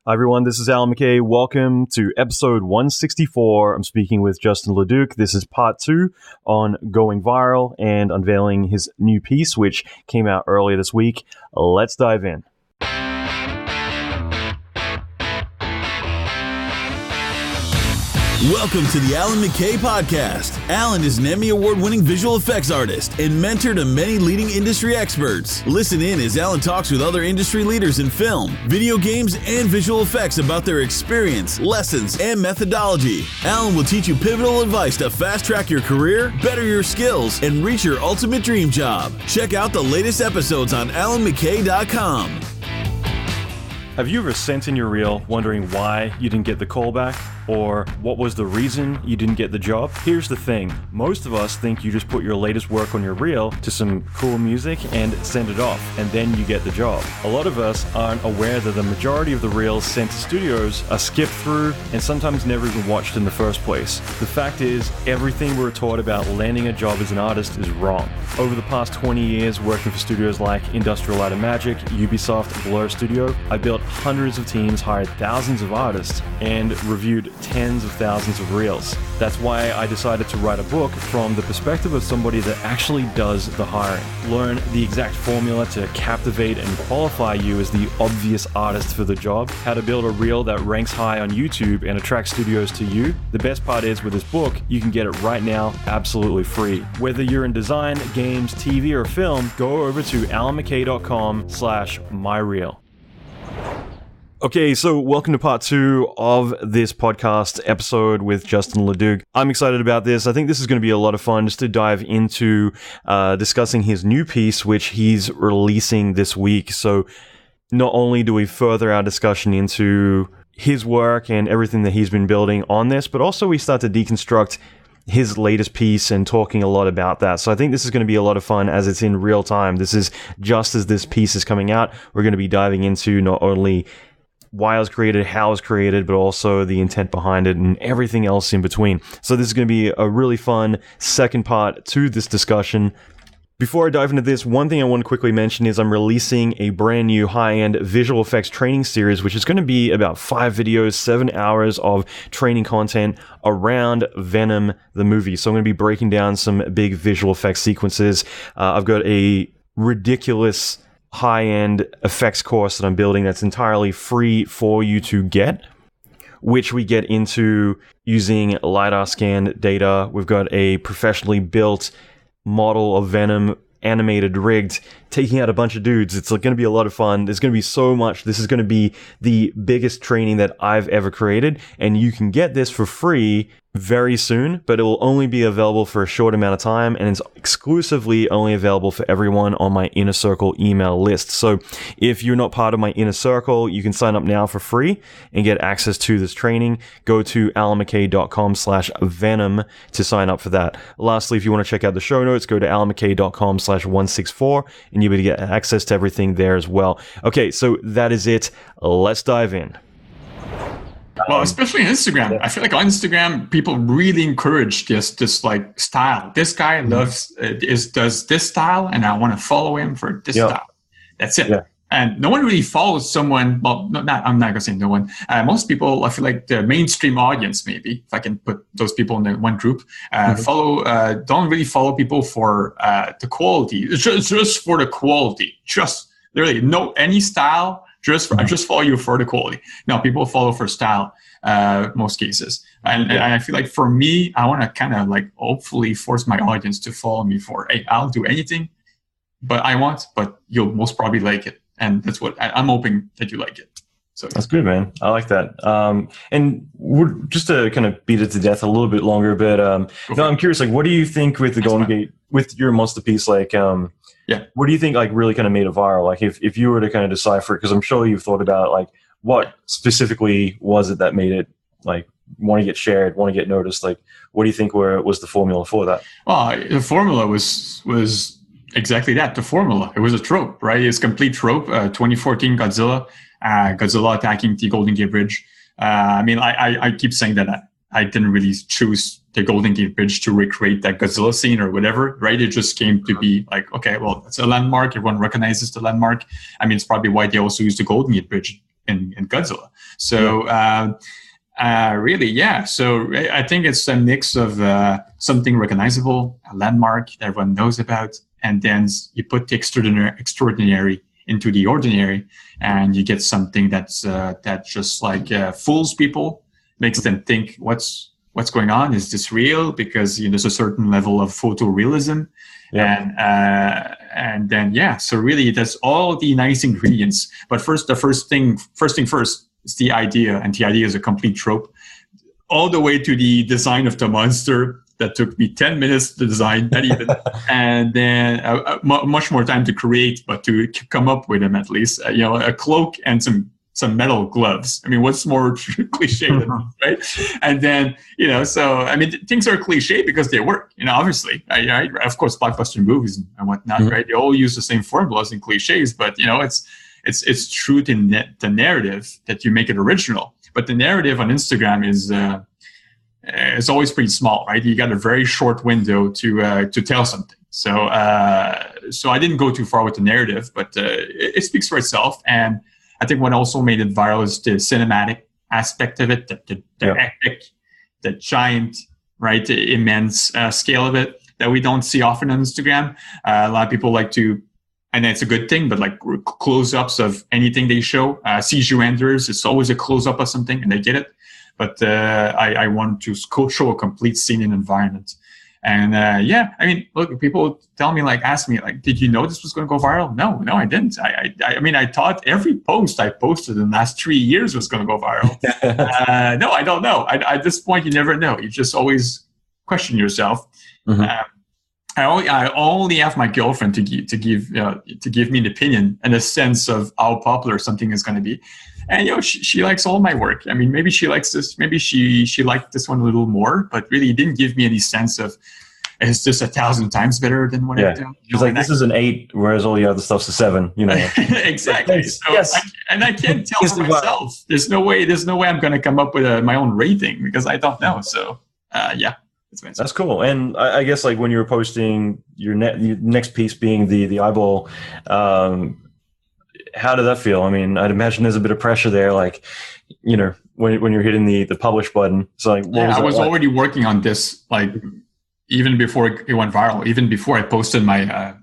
Hi everyone, this is Allan McKay. Welcome to episode 164. I'm speaking with Justin Leduc. This is part 2 on going viral and unveiling his new piece, which came out earlier this week. Let's dive in. Welcome to the Allan McKay podcast. Allan is an Emmy Award-winning visual effects artist and mentor to many leading industry experts. Listen in as Allan talks with other industry leaders in film, video games, and visual effects about their experience, lessons, and methodology. Allan will teach you pivotal advice to fast-track your career, better your skills, and reach your ultimate dream job. Check out the latest episodes on AllanMcKay.com. Have you ever sent in your reel wondering why you didn't get the call back? Or what was the reason you didn't get the job? Here's the thing. Most of us think you just put your latest work on your reel to some cool music and send it off, and then you get the job. A lot of us aren't aware that the majority of the reels sent to studios are skipped through and sometimes never even watched in the first place. The fact is, everything we were taught about landing a job as an artist is wrong. Over the past 20 years working for studios like Industrial Light and Magic, Ubisoft, Blur Studio, I built hundreds of teams, hired thousands of artists, and reviewed tens of thousands of reels. That's why I decided to write a book from the perspective of somebody that actually does the hiring. Learn the exact formula to captivate and qualify you as the obvious artist for the job, how to build a reel that ranks high on YouTube and attracts studios to you. The best part is with this book, you can get it right now absolutely free. Whether you're in design, games, TV, or film, go over to allanmckay.com/myreel. Okay, so welcome to part 2 of this podcast episode with Justin Leduc. I'm excited about this. I think this is going to be a lot of fun just to dive into discussing his new piece, which he's releasing this week. So not only do we further our discussion into his work and everything that he's been building on this, but also we start to deconstruct his latest piece and talking a lot about that. So I think this is going to be a lot of fun as it's in real time. This is just as this piece is coming out. We're going to be diving into not only why it was created, how it was created, but also the intent behind it and everything else in between. So this is going to be a really fun second part to this discussion. Before I dive into this, one thing I want to quickly mention is I'm releasing a brand new high-end visual effects training series, which is going to be about 5 videos, 7 hours of training content around Venom, the movie. So I'm going to be breaking down some big visual effects sequences. I've got a ridiculous high-end effects course that I'm building that's entirely free for you to get, which we get into using LiDAR scan data. We've got a professionally built model of Venom, animated, rigged, taking out a bunch of dudes. It's going to be a lot of fun. There's going to be so much. This is going to be the biggest training that I've ever created, and you can get this for free very soon, but it will only be available for a short amount of time, and it's exclusively only available for everyone on my Inner Circle email list. So if you're not part of my Inner Circle, you can sign up now for free and get access to this training. Go to allanmckay.com/venom to sign up for that. Lastly, if you want to check out the show notes, go to allanmckay.com/164 and you'll be able to get access to everything there as well. Okay, so that is it. Let's dive in. Well, especially on Instagram. I feel like on Instagram, people really encourage this like style. This guy does this style, and I want to follow him for this style. That's it. Yeah. And no one really follows someone. Well, I'm not going to say no one. Most people, I feel like the mainstream audience, maybe, if I can put those people in one group, don't really follow people for the quality. It's just for the quality. Just literally any style. I just follow you for the quality. No, people follow for style, most cases. And I feel like for me, I want to kind of like hopefully force my audience to follow me for, hey, I'll do anything but you'll most probably like it. And that's what I'm hoping that you like it. So that's good, man. I like that. And just to kind of beat it to death a little bit longer, but I'm curious, like, what do you think with the Golden Gate, with your monster piece, like, what do you think like really kind of made it viral? Like if you were to kind of decipher it, because I'm sure you've thought about like what specifically was it that made it like want to get shared, want to get noticed? Like what do you think was the formula for that? Well, the formula was exactly that. The formula. It was a trope, right? It's a complete trope. 2014 Godzilla attacking the Golden Gate Bridge. I keep saying that I didn't really choose the Golden Gate Bridge to recreate that Godzilla scene or whatever, right? It just came to be like, okay, well, it's a landmark. Everyone recognizes the landmark. I mean, it's probably why they also use the Golden Gate Bridge in Godzilla. So really, yeah. So I think it's a mix of something recognizable, a landmark that everyone knows about, and then you put the extraordinary into the ordinary, and you get something that's that just like fools people, makes them think, what's going on? Is this real? Because there's a certain level of photorealism, and then so really that's all the nice ingredients. But first thing first is the idea, and the idea is a complete trope, all the way to the design of the monster. That took me 10 minutes to design, not even, and then much more time to create, but to come up with them at least. A cloak and some metal gloves. I mean, what's more cliche than that, right? And then, so I mean, things are cliche because they work. Obviously, right? Of course, blockbuster movies and whatnot, right? They all use the same formulas and cliches, but it's true to the narrative that you make it original. But the narrative on Instagram is. It's always pretty small, right? You got a very short window to tell something. So I didn't go too far with the narrative, but it speaks for itself. And I think what also made it viral is the cinematic aspect of it, the epic, the giant, right, the immense scale of it that we don't see often on Instagram. A lot of people like to, and it's a good thing, but like close-ups of anything they show. CG renders, it's always a close-up of something, and they get it. But I want to show a complete scene and environment. And I mean, look, people ask me, did you know this was going to go viral? No, I didn't. I mean, I thought every post I posted in the last 3 years was going to go viral. No, I don't know. At this point, you never know. You just always question yourself. Mm-hmm. I only have my girlfriend to give me an opinion and a sense of how popular something is going to be. And she likes all my work. I mean, maybe she likes this. Maybe she liked this one a little more, but really, it didn't give me any sense of is this 1,000 times better than what I do. She's like, this is an 8, whereas all the other stuff's a 7. Exactly. So I can't tell for myself. There's no way I'm going to come up with my own rating because I don't know. So that's cool. And I guess when you were posting your next piece being the eyeball. How did that feel? I mean, I'd imagine there's a bit of pressure there, when you're hitting the publish button. So I was already working on this, even before it went viral, even before I posted my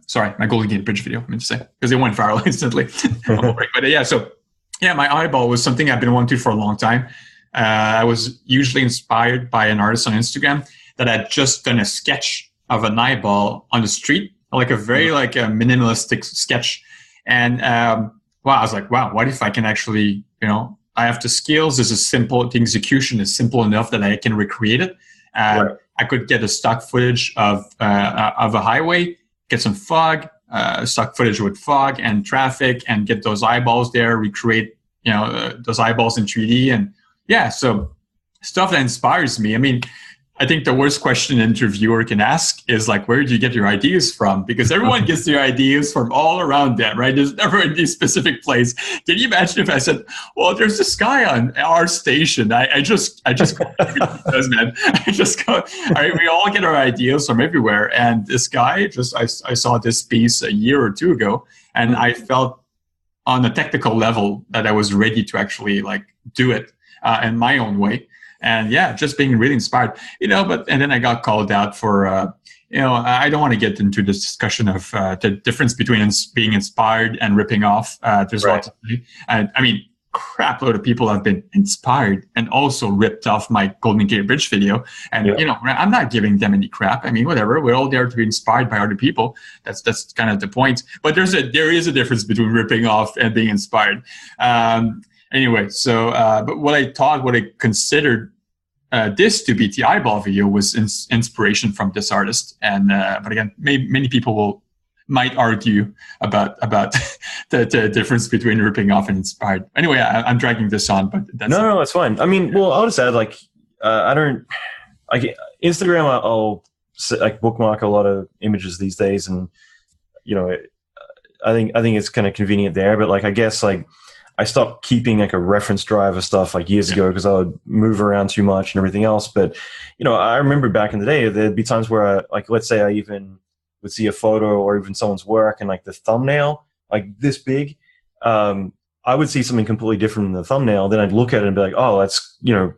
Golden Gate Bridge video, I meant to say, because it went viral instantly. But my eyeball was something I've been wanting to for a long time. I was usually inspired by an artist on Instagram that had just done a sketch of an eyeball on the street, a very a minimalistic sketch. And I was like, wow, what if I can actually, I have the skills. The execution is simple enough that I can recreate it. I could get a stock footage of a highway, get some fog, stock footage with fog and traffic, and get those eyeballs there, recreate, those eyeballs in 3D. And so stuff that inspires me. I mean, I think the worst question an interviewer can ask is where do you get your ideas from? Because everyone gets their ideas from all around them, right? There's never any specific place. Can you imagine if I said, well, there's this guy on our station. I just does, man. I just go, we all get our ideas from everywhere. And this guy I saw this piece a year or two ago, and I felt on a technical level that I was ready to actually do it in my own way. And just being really inspired, and then I got called out for, I don't want to get into this discussion of the difference between being inspired and ripping off. There's lots of, and I mean, crap load of people have been inspired and also ripped off my Golden Gate Bridge video. And, I'm not giving them any crap. I mean, whatever, we're all there to be inspired by other people. That's kind of the point. But there is a difference between ripping off and being inspired. Anyway, so, but what I considered this to be the eyeball video was inspiration from this artist. And, but again, many people might argue about the difference between ripping off and inspired. Anyway, I'm dragging this on, but that's no, it's fine. I mean, well, I'll just add, Instagram, I'll bookmark a lot of images these days, and, I think it's kind of convenient there, but I guess I stopped keeping a reference drive of stuff years ago because I would move around too much and everything else. But, I remember back in the day, there'd be times where let's say I even would see a photo or even someone's work and the thumbnail, this big. I would see something completely different in the thumbnail. Then I'd look at it and be like, oh, that's,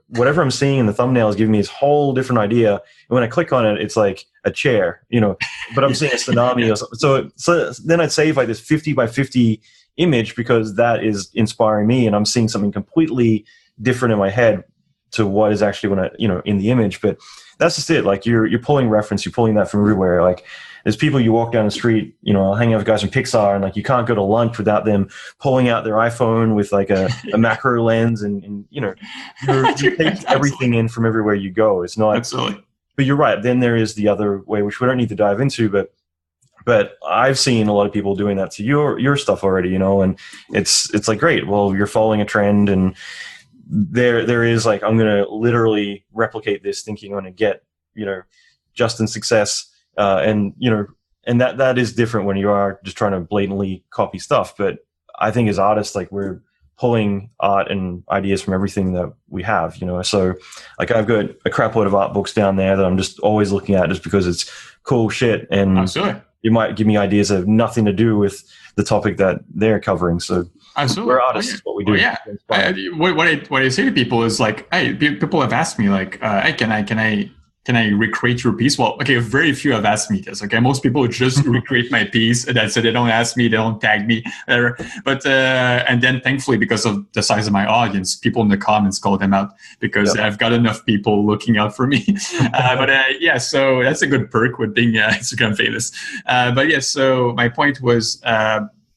whatever I'm seeing in the thumbnail is giving me this whole different idea. And when I click on it, it's like a chair, but I'm seeing a tsunami or something. So then I'd save like this 50 by 50 image because that is inspiring me, and I'm seeing something completely different in my head to what is actually when in the image. But that's just it. Like you're pulling reference, you're pulling that from everywhere. Like there's people you walk down the street, I'll hang out with guys from Pixar, and like you can't go to lunch without them pulling out their iPhone with like a macro lens, and you take everything in from everywhere you go. It's not absolutely. But you're right. Then there is the other way, which we don't need to dive into, but I've seen a lot of people doing that to your stuff already, and it's like, great. Well, you're following a trend, and there is like, I'm going to literally replicate this, thinking I'm going to get, Justin's success. And that is different when you are just trying to blatantly copy stuff. But I think as artists, like we're pulling art and ideas from everything that we have, so like I've got a crap load of art books down there that I'm just always looking at just because it's cool shit. And absolutely. It might give me ideas that have nothing to do with the topic that they're covering. So absolutely. We're artists. What we do. What I say to people is like, hey, people have asked me like, hey, can I recreate your piece? Well, okay, very few have asked me this. Okay, most people just recreate my piece. That's it. They don't ask me. They don't tag me. Whatever. But and then thankfully, because of the size of my audience, people in the comments call them out because I've got enough people looking out for me. Yeah, so that's a good perk with being Instagram famous. But yeah, so my point was,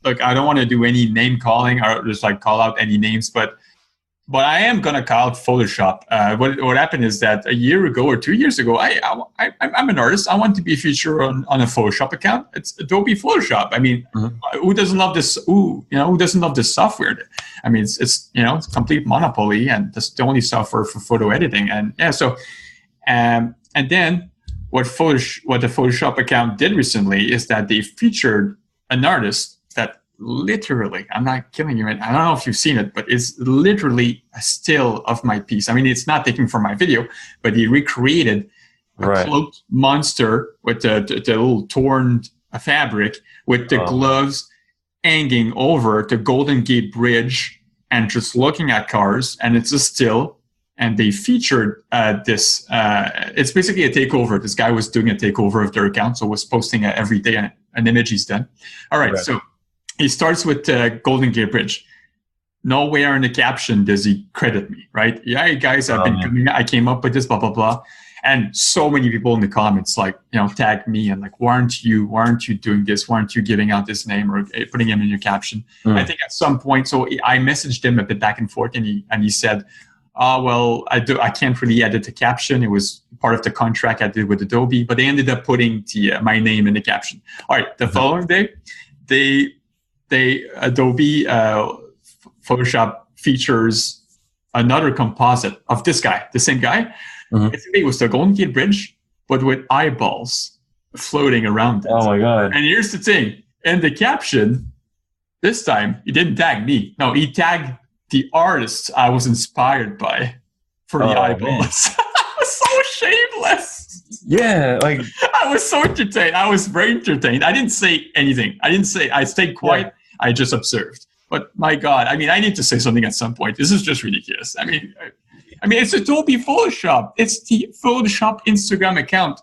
look, I don't want to do any name calling or just like call out any names, but I am going to call out Photoshop. What happened is that a year ago or 2 years ago, I'm an artist. I want to be featured on a Photoshop account. It's Adobe Photoshop. I mean, who doesn't love this? Who doesn't love this software? I mean, it's a complete monopoly, and that's the only software for photo editing. And yeah, so and then what the Photoshop account did recently is that they featured an artist that literally, I'm not kidding you, I don't know if you've seen it, but it's literally a still of my piece. I mean, it's not taken from my video, but he recreated a cloaked monster with the little torn fabric with the gloves hanging over the Golden Gate Bridge and just looking at cars, and it's a still. And they featured this. It's basically a takeover. This guy was doing a takeover of their account, so was posting every day an image he's done. All right. So he starts with Golden Gate Bridge. Nowhere in the caption does he credit me, right? Yeah, guys, I came up with this, blah, blah, blah. And so many people in the comments, like, tag me and like, why aren't you doing this? Why aren't you giving out this name or putting him in your caption? I think at some point, so I messaged him a bit back and forth, and he said, well, I can't really edit the caption. It was part of the contract I did with Adobe, but they ended up putting my name in the caption. All right, the following day, Adobe Photoshop features another composite of this guy, the same guy. It was the Golden Gate Bridge, but with eyeballs floating around it. Oh my God. And here's the thing. In the caption, this time, he didn't tag me. No, he tagged the artist I was inspired by for the eyeballs. I was so shameless. Yeah, like I was so entertained. I was very entertained. I didn't say anything. I stayed quiet. I just observed. But my God, I mean, I need to say something at some point. This is just ridiculous. I mean, it's Adobe Photoshop. It's the Photoshop Instagram account.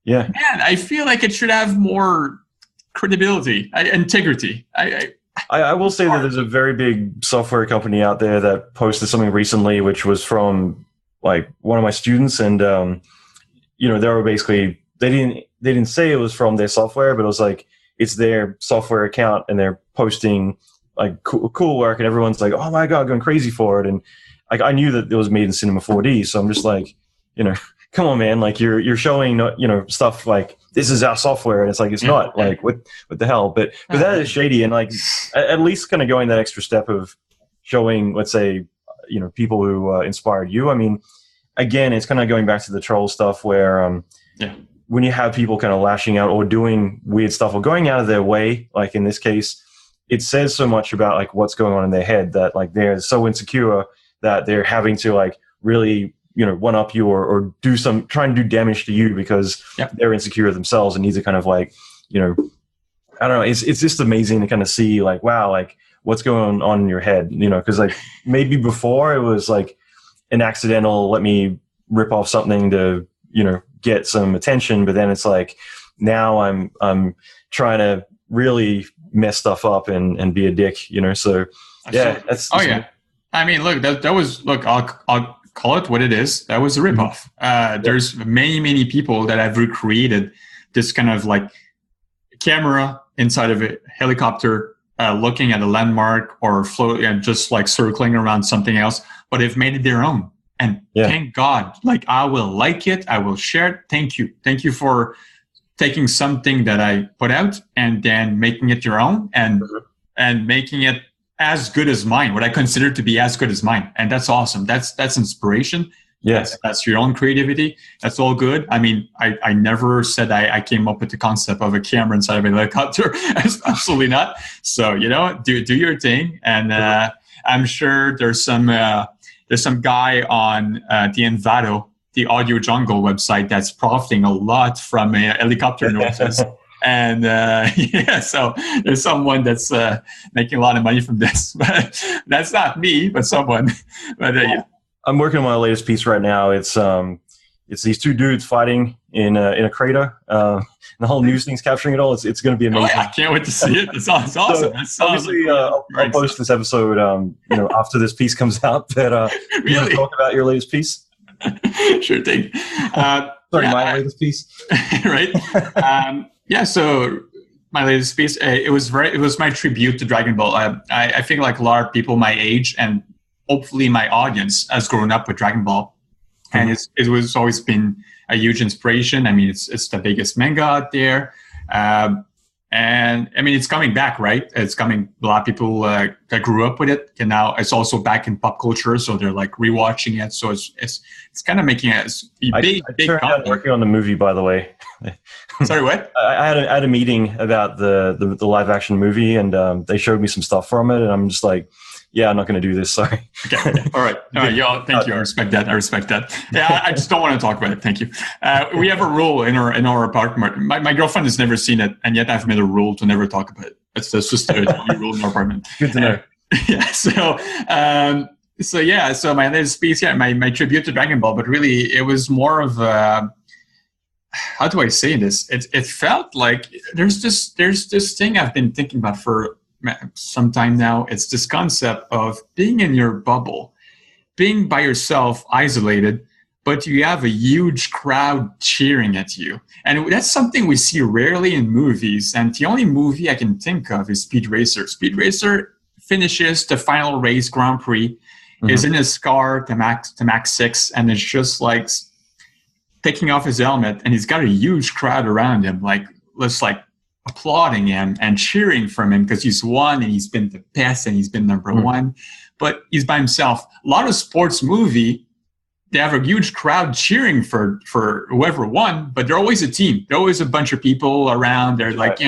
Yeah, man, I feel like it should have more credibility, integrity. I will say that there's a very big software company out there that posted something recently, which was from like one of my students, and they were basically they didn't say it was from their software, but it was like it's their software account, and they're posting like cool work, and everyone's like, oh my God, going crazy for it. And like I knew that it was made in Cinema 4D, so I'm just like, come on, man, like you're showing stuff like this is our software, and it's like it's not. Like what the hell? But that is shady, and like at least kind of going that extra step of showing, let's say, people who inspired you. I mean, again, it's kind of going back to the troll stuff where when you have people kind of lashing out or doing weird stuff or going out of their way, like in this case, it says so much about like what's going on in their head that like they're so insecure that they're having to like really one up you or try and do damage to you because they're insecure themselves and need to kind of like I don't know, it's just amazing to kind of see like, wow, like what's going on in your head, because like maybe before it was like an accidental, let me rip off something to, get some attention. But then it's like, now I'm trying to really mess stuff up and be a dick, so yeah. I mean, look, that was, I'll call it what it is. That was a ripoff. There's many people that have recreated this kind of like camera inside of a helicopter, looking at a landmark or float and just like circling around something else, but they've made it their own. And thank God, like I will like it, I will share it. Thank you for taking something that I put out and then making it your own and making it as good as mine, what I consider to be as good as mine. And that's awesome. That's inspiration. Yes. That's your own creativity. That's all good. I mean, I never said I came up with the concept of a camera inside of a helicopter. Absolutely not. So, do your thing. And I'm sure there's some guy on the Envato, the Audio Jungle website, that's profiting a lot from helicopter noises. And so there's someone that's making a lot of money from this. But that's not me, but someone. But yeah. I'm working on my latest piece right now. It's these two dudes fighting in a crater. The whole news thing's capturing it all. It's going to be amazing. Oh, yeah, I can't wait to see it. It sounds awesome. Obviously, I'll post this episode after this piece comes out. But really? You want to talk about your latest piece? Sure thing. My latest piece. Right. So my latest piece, it was my tribute to Dragon Ball. I think like a lot of people my age and hopefully my audience has grown up with Dragon Ball, and it was always been a huge inspiration. I mean, it's the biggest manga out there, and I mean it's coming back, right? It's coming. A lot of people that grew up with it, and now it's also back in pop culture, so they're like rewatching it. So it's kind of making a big comeback. Working on the movie, by the way. Sorry, what? I had a meeting about the live action movie, and they showed me some stuff from it, and I'm just like, yeah, I'm not going to do this. Sorry. Okay. All right. Yeah. Thank you. I respect that. Yeah. I just don't want to talk about it. Thank you. We have a rule in our apartment. My girlfriend has never seen it, and yet I've made a rule to never talk about it. That's just a rule in our apartment. Good to know. So my latest piece, my tribute to Dragon Ball, but really it was more of how do I say this? It felt like there's this thing I've been thinking about for some time now. It's this concept of being in your bubble, being by yourself, isolated, but you have a huge crowd cheering at you. And that's something we see rarely in movies. And the only movie I can think of is Speed Racer. Speed Racer finishes the final race, Grand Prix, is in his car, the Max 6, and it's just like taking off his helmet, and he's got a huge crowd around him, applauding him and cheering for him because he's won and he's been the best and he's been number one, but he's by himself. A lot of sports movie, they have a huge crowd cheering for whoever won, but they're always a team. They're always a bunch of people around. They're like,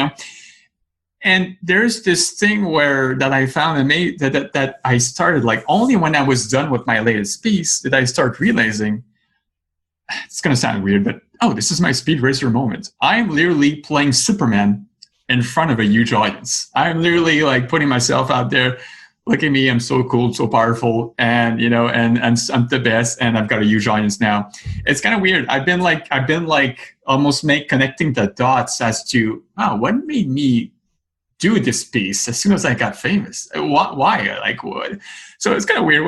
and there's this thing that I found and that I started like only when I was done with my latest piece did I start realizing, it's going to sound weird, but this is my Speed Racer moment. I'm literally playing Superman in front of a huge audience. I'm literally like putting myself out there. Look at me, I'm so cool, so powerful, and and I'm the best, and I've got a huge audience now. It's kind of weird. I've been almost connecting the dots as to what made me do this piece as soon as I got famous. Why? Like what? So it's kind of weird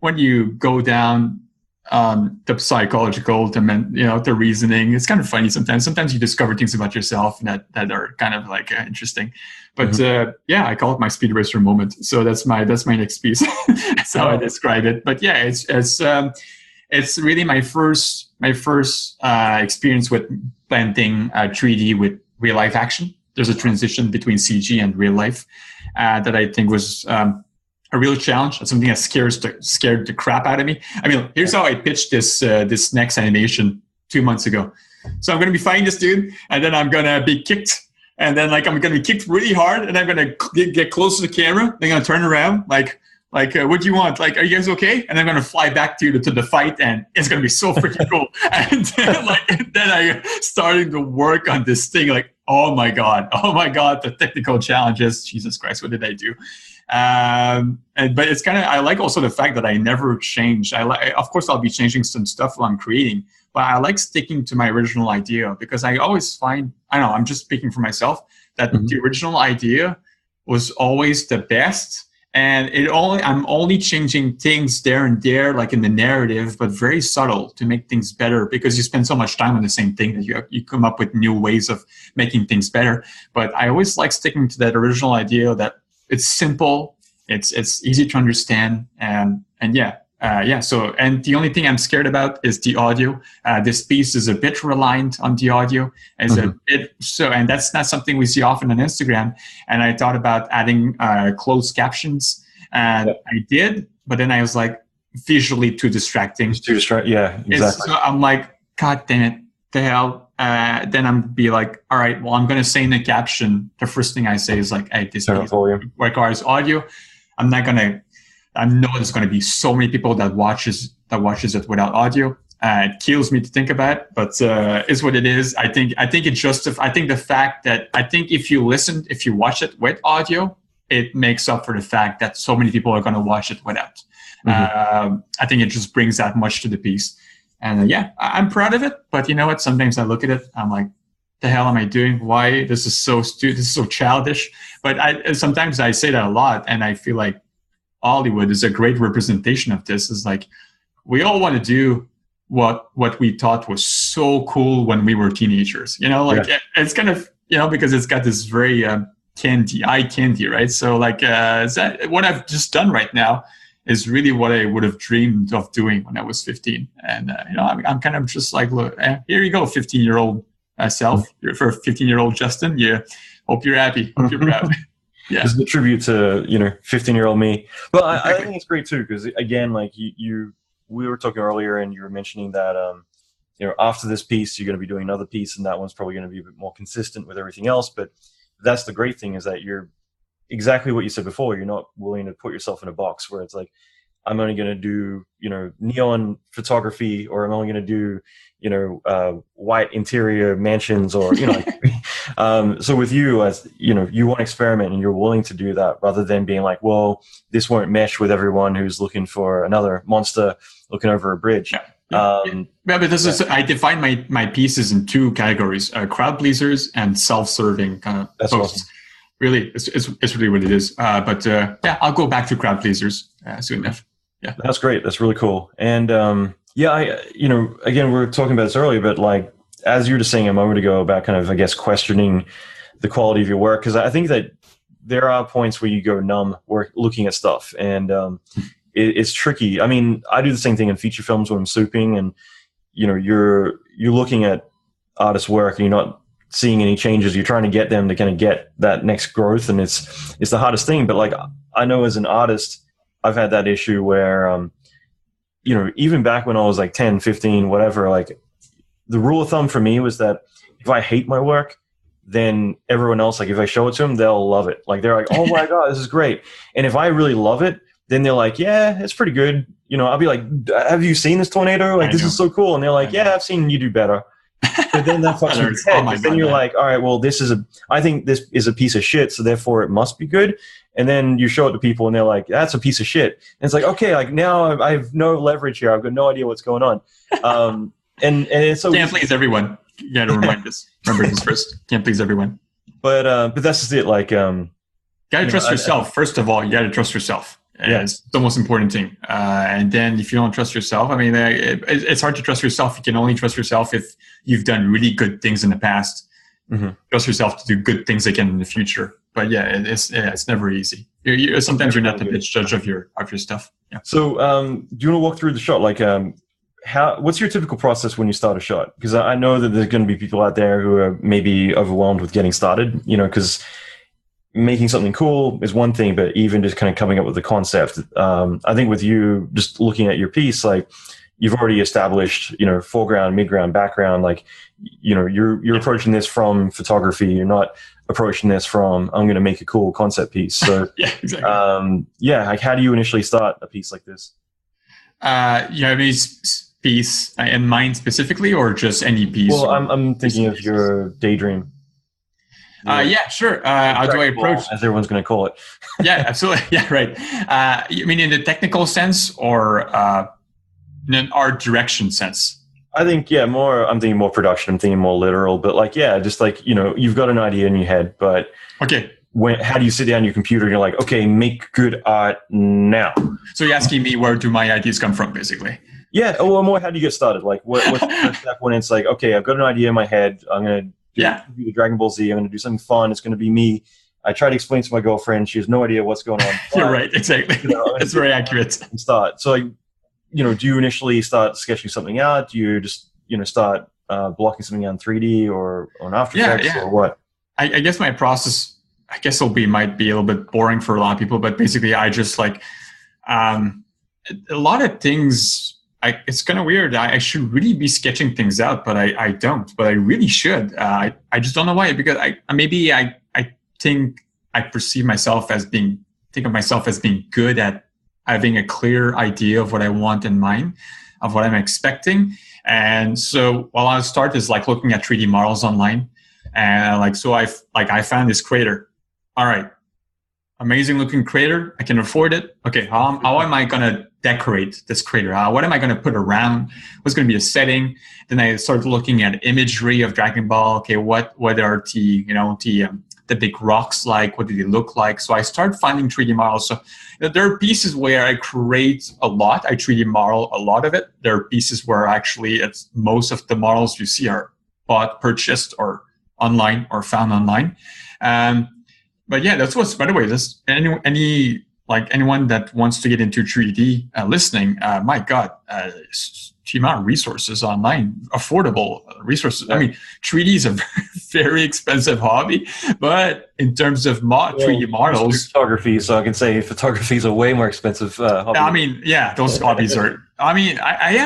when you go down the psychological, the reasoning. It's kind of funny sometimes. Sometimes you discover things about yourself that are kind of like interesting. But I call it my Speed Racer moment. So that's my next piece. That's how I describe it. But yeah, it's really my first experience with blending 3D with real life action. There's a transition between CG and real life that I think was a real challenge. That's something that scared the crap out of me. I mean, here's how I pitched this next animation 2 months ago. So I'm going to be fighting this dude, and then I'm going to be kicked, and then I'm going to be kicked really hard, and I'm going to get close to the camera. Then I'm going to turn around, what do you want? Are you guys okay? And I'm going to fly back to the fight, and it's going to be so freaking cool. And then I started to work on this thing, oh my god, the technical challenges. Jesus Christ, what did I do? But it's kind of, I like also the fact that I never change. Of course, I'll be changing some stuff while I'm creating, but I like sticking to my original idea because I always find, I don't know, I'm just speaking for myself, that the original idea was always the best. And I'm only changing things there and there, like in the narrative, but very subtle to make things better because you spend so much time on the same thing that you come up with new ways of making things better. But I always like sticking to that original idea that it's simple, it's easy to understand, and so, and the only thing I'm scared about is the audio. This piece is a bit reliant on the audio, and that's not something we see often on Instagram. And I thought about adding closed captions, and I did, but then I was like, visually too distracting. It's too distracting. Yeah, exactly. So I'm like, God damn it, the hell. Then I'm be like, all right, well, I'm going to say in the caption, the first thing I say is like, hey, this piece requires audio. I know there's going to be so many people that watches it without audio. It kills me to think about it, but it's what it is. I think the fact that if you watch it with audio, it makes up for the fact that so many people are going to watch it without. I think it just brings that much to the piece. And I'm proud of it. But you know what? Sometimes I look at it, I'm like, the hell am I doing? Why? This is so stupid. This is so childish. But sometimes I say that a lot, and I feel like Hollywood is a great representation of this. Is like, we all want to do what we thought was so cool when we were teenagers. It's kind of, because it's got this very eye candy, right? So like, what I've just done right now is really what I would have dreamed of doing when I was 15. And I'm kind of just like, look, here you go, 15-year-old self. For 15-year-old Justin. Yeah, hope you're happy. Hope you're proud. Yeah, it's a tribute to 15-year-old me. But I think it's great too because again, like we were talking earlier, and you were mentioning that after this piece, you're going to be doing another piece, and that one's probably going to be a bit more consistent with everything else. But that's the great thing, is that you're exactly what you said before. You're not willing to put yourself in a box where it's like, I'm only going to do neon photography, or I'm only going to do white interior mansions, or so with you, as you want to experiment, and you're willing to do that rather than being like, well, this won't mesh with everyone who's looking for another monster looking over a bridge. But this is, I define my pieces in two categories: crowd pleasers and self-serving kind of That's posts. Awesome. Really, it's really what it is. But I'll go back to crowd pleasers soon enough. Yeah, that's great. That's really cool. And again, we were talking about this earlier, but like, as you were just saying a moment ago about kind of, I guess, questioning the quality of your work, because I think that there are points where you go numb looking at stuff, and it's tricky. I mean, I do the same thing in feature films when I'm souping, and you're looking at artists' work, and you're not seeing any changes. You're trying to get them to kind of get that next growth, and it's the hardest thing. But like, I know as an artist, I've had that issue where even back when I was like 10, 15, whatever, like the rule of thumb for me was that if I hate my work, then everyone else, like if I show it to them, they'll love it. Like they're like, oh my God, this is great. And if I really love it, then they're like, yeah, it's pretty good. I'll be like, have you seen this tornado? Like, this is so cool. And they're like, yeah, I've seen you do better. But then that fucks with your head. Then you're like, all right, well, I think this is a piece of shit, so therefore it must be good. And then you show it to people, and they're like, that's a piece of shit. And it's like, okay, like now I have no leverage here. I've got no idea what's going on. And it's so can't please everyone. You got to remember this first. Can't please everyone. But that's just it. Like, got to trust yourself. First of all, you got to trust yourself. Yeah. It's the most important thing. And then if you don't trust yourself, I mean, it's hard to trust yourself. You can only trust yourself if you've done really good things in the past. Mm-hmm. Trust yourself to do good things again in the future. But it's never easy. Sometimes you're not the bitch judge of your stuff. Yeah. So do you want to walk through the shot? Like, what's your typical process when you start a shot? Because I know that there's going to be people out there who are maybe overwhelmed with getting started, because making something cool is one thing, but even just kind of coming up with the concept. I think with you, just looking at your piece, like you've already established, foreground, midground, background. Like, you're approaching this from photography. You're not approaching this from, I'm going to make a cool concept piece. So yeah, exactly. Like how do you initially start a piece like this? You have any piece in mind specifically, or just any piece? Well, I'm thinking of your daydream. Yeah, sure. How do I approach? As everyone's going to call it. Yeah, absolutely. Yeah, right. You mean in the technical sense or in an art direction sense? I think, yeah, I'm thinking more production. I'm thinking more literal. But like, yeah, just like, you've got an idea in your head, but okay. How do you sit down your computer and you're like, okay, make good art now? So you're asking me where do my ideas come from, basically? Yeah. Well, more how do you get started? Like, what's the step when it's like, okay, I've got an idea in my head. I'm going to do the Dragon Ball Z. I'm going to do something fun. It's going to be me. I try to explain to my girlfriend. She has no idea what's going on. You're right. Exactly. That's very accurate. And start. So, do you initially start sketching something out? Do you just, start blocking something out in 3D or on After Effects or what? I guess my process, might be a little bit boring for a lot of people, but basically I just like a lot of things. It's kind of weird. I should really be sketching things out, but I don't. But I really should. I just don't know why. Because I think I think of myself as being good at having a clear idea of what I want in mind, of what I'm expecting. And so while I start is like looking at 3D models online, and I found this crater. All right, amazing looking crater. I can afford it. Okay, how am I gonna decorate this crater? What am I gonna put around? What's gonna be a setting? Then I started looking at imagery of Dragon Ball. Okay, what are the big rocks like? What do they look like? So I started finding 3D models. So there are pieces where I create a lot. I 3D model a lot of it. There are pieces where actually most of the models you see are purchased or online or found online. But yeah, that's what's, by the way, this anyone that wants to get into 3D listening, my God, the amount of resources online, affordable resources. I mean, 3D is a very expensive hobby, but in terms of 3D models, photography. So I can say photography is a way more expensive hobby. I mean, yeah, those hobbies are. I mean, I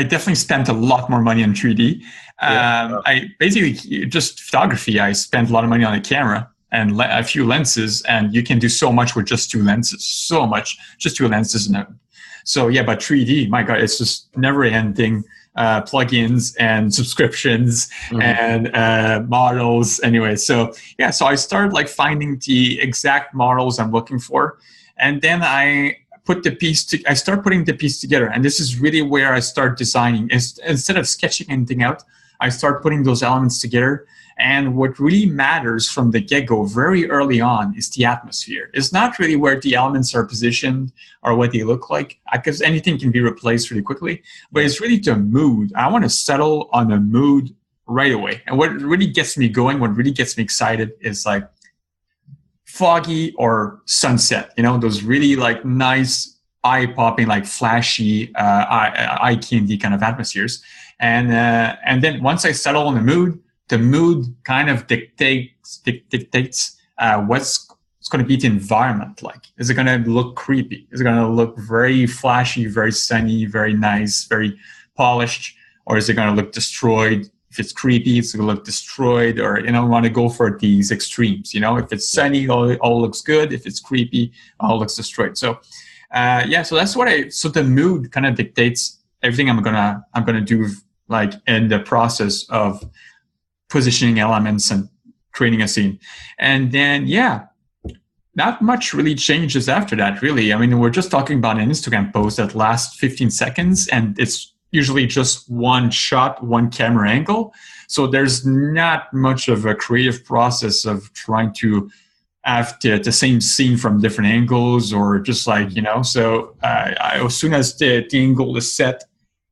definitely spent a lot more money on 3D. I basically just photography. I spent a lot of money on a camera and a few lenses, and you can do so much with just two lenses. So much, just two lenses. So yeah, but 3D, my God, it's just never-ending plugins and subscriptions and models. Anyway, so yeah, so I started like finding the exact models I'm looking for, and then I start putting the piece together, and this is really where I start designing. Instead of sketching anything out, I start putting those elements together. And what really matters from the get-go very early on is the atmosphere. It's not really where the elements are positioned or what they look like, because anything can be replaced really quickly, but it's really the mood. I want to settle on the mood right away. And what really gets me going, what really gets me excited is like foggy or sunset, those really like nice, eye-popping, like flashy, eye candy kind of atmospheres. And then once I settle on the mood kind of dictates what's going to be the environment like. Is it going to look creepy? Is it going to look very flashy, very sunny, very nice, very polished? Or is it going to look destroyed? If it's creepy, it's going to look destroyed. Or, want to go for these extremes. If it's sunny, all looks good. If it's creepy, all looks destroyed. So, so that's so the mood kind of dictates everything I'm going to do, like in the process of positioning elements and creating a scene. And then, not much really changes after that, really. I mean, we're just talking about an Instagram post that lasts 15 seconds, and it's usually just one shot, one camera angle. So there's not much of a creative process of trying to have the same scene from different angles or just like, So as soon as the angle is set,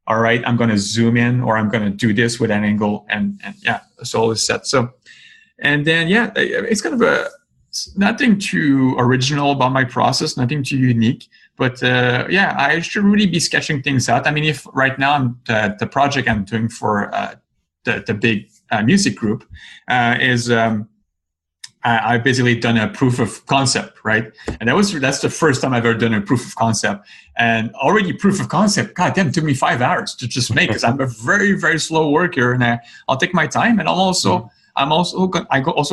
all right, I'm going to zoom in, or I'm going to do this with an angle, and it's all is set. So, and then it's kind of nothing too original about my process, nothing too unique, but I should really be sketching things out. I mean, if right now the project I'm doing for the big music group is. I've basically done a proof of concept, right? And that's the first time I've ever done a proof of concept. And already proof of concept, God damn, it took me 5 hours to just make, because I'm a very, very slow worker, and I'll take my time. And I also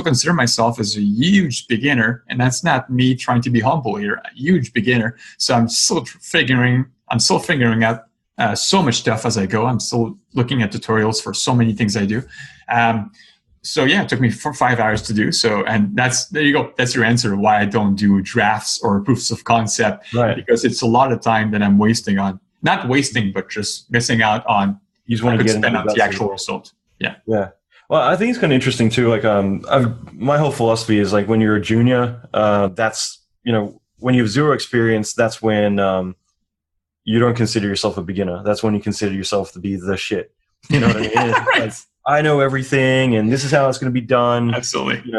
consider myself as a huge beginner, and that's not me trying to be humble here, a huge beginner. So I'm still figuring out so much stuff as I go. I'm still looking at tutorials for so many things I do. So yeah, it took me 5 hours to do so, and there you go. That's your answer why I don't do drafts or proofs of concept, Right? Because it's a lot of time that I'm wasting on, not wasting, but just missing out on. You just want to get spend into on the actual result. Yeah. Yeah. Well, I think it's kind of interesting too. Like, my whole philosophy is like when you're a junior, that's, when you have zero experience, that's when you don't consider yourself a beginner. That's when you consider yourself to be the shit. You know what I mean? Right. Like, I know everything, and this is how it's going to be done. Absolutely.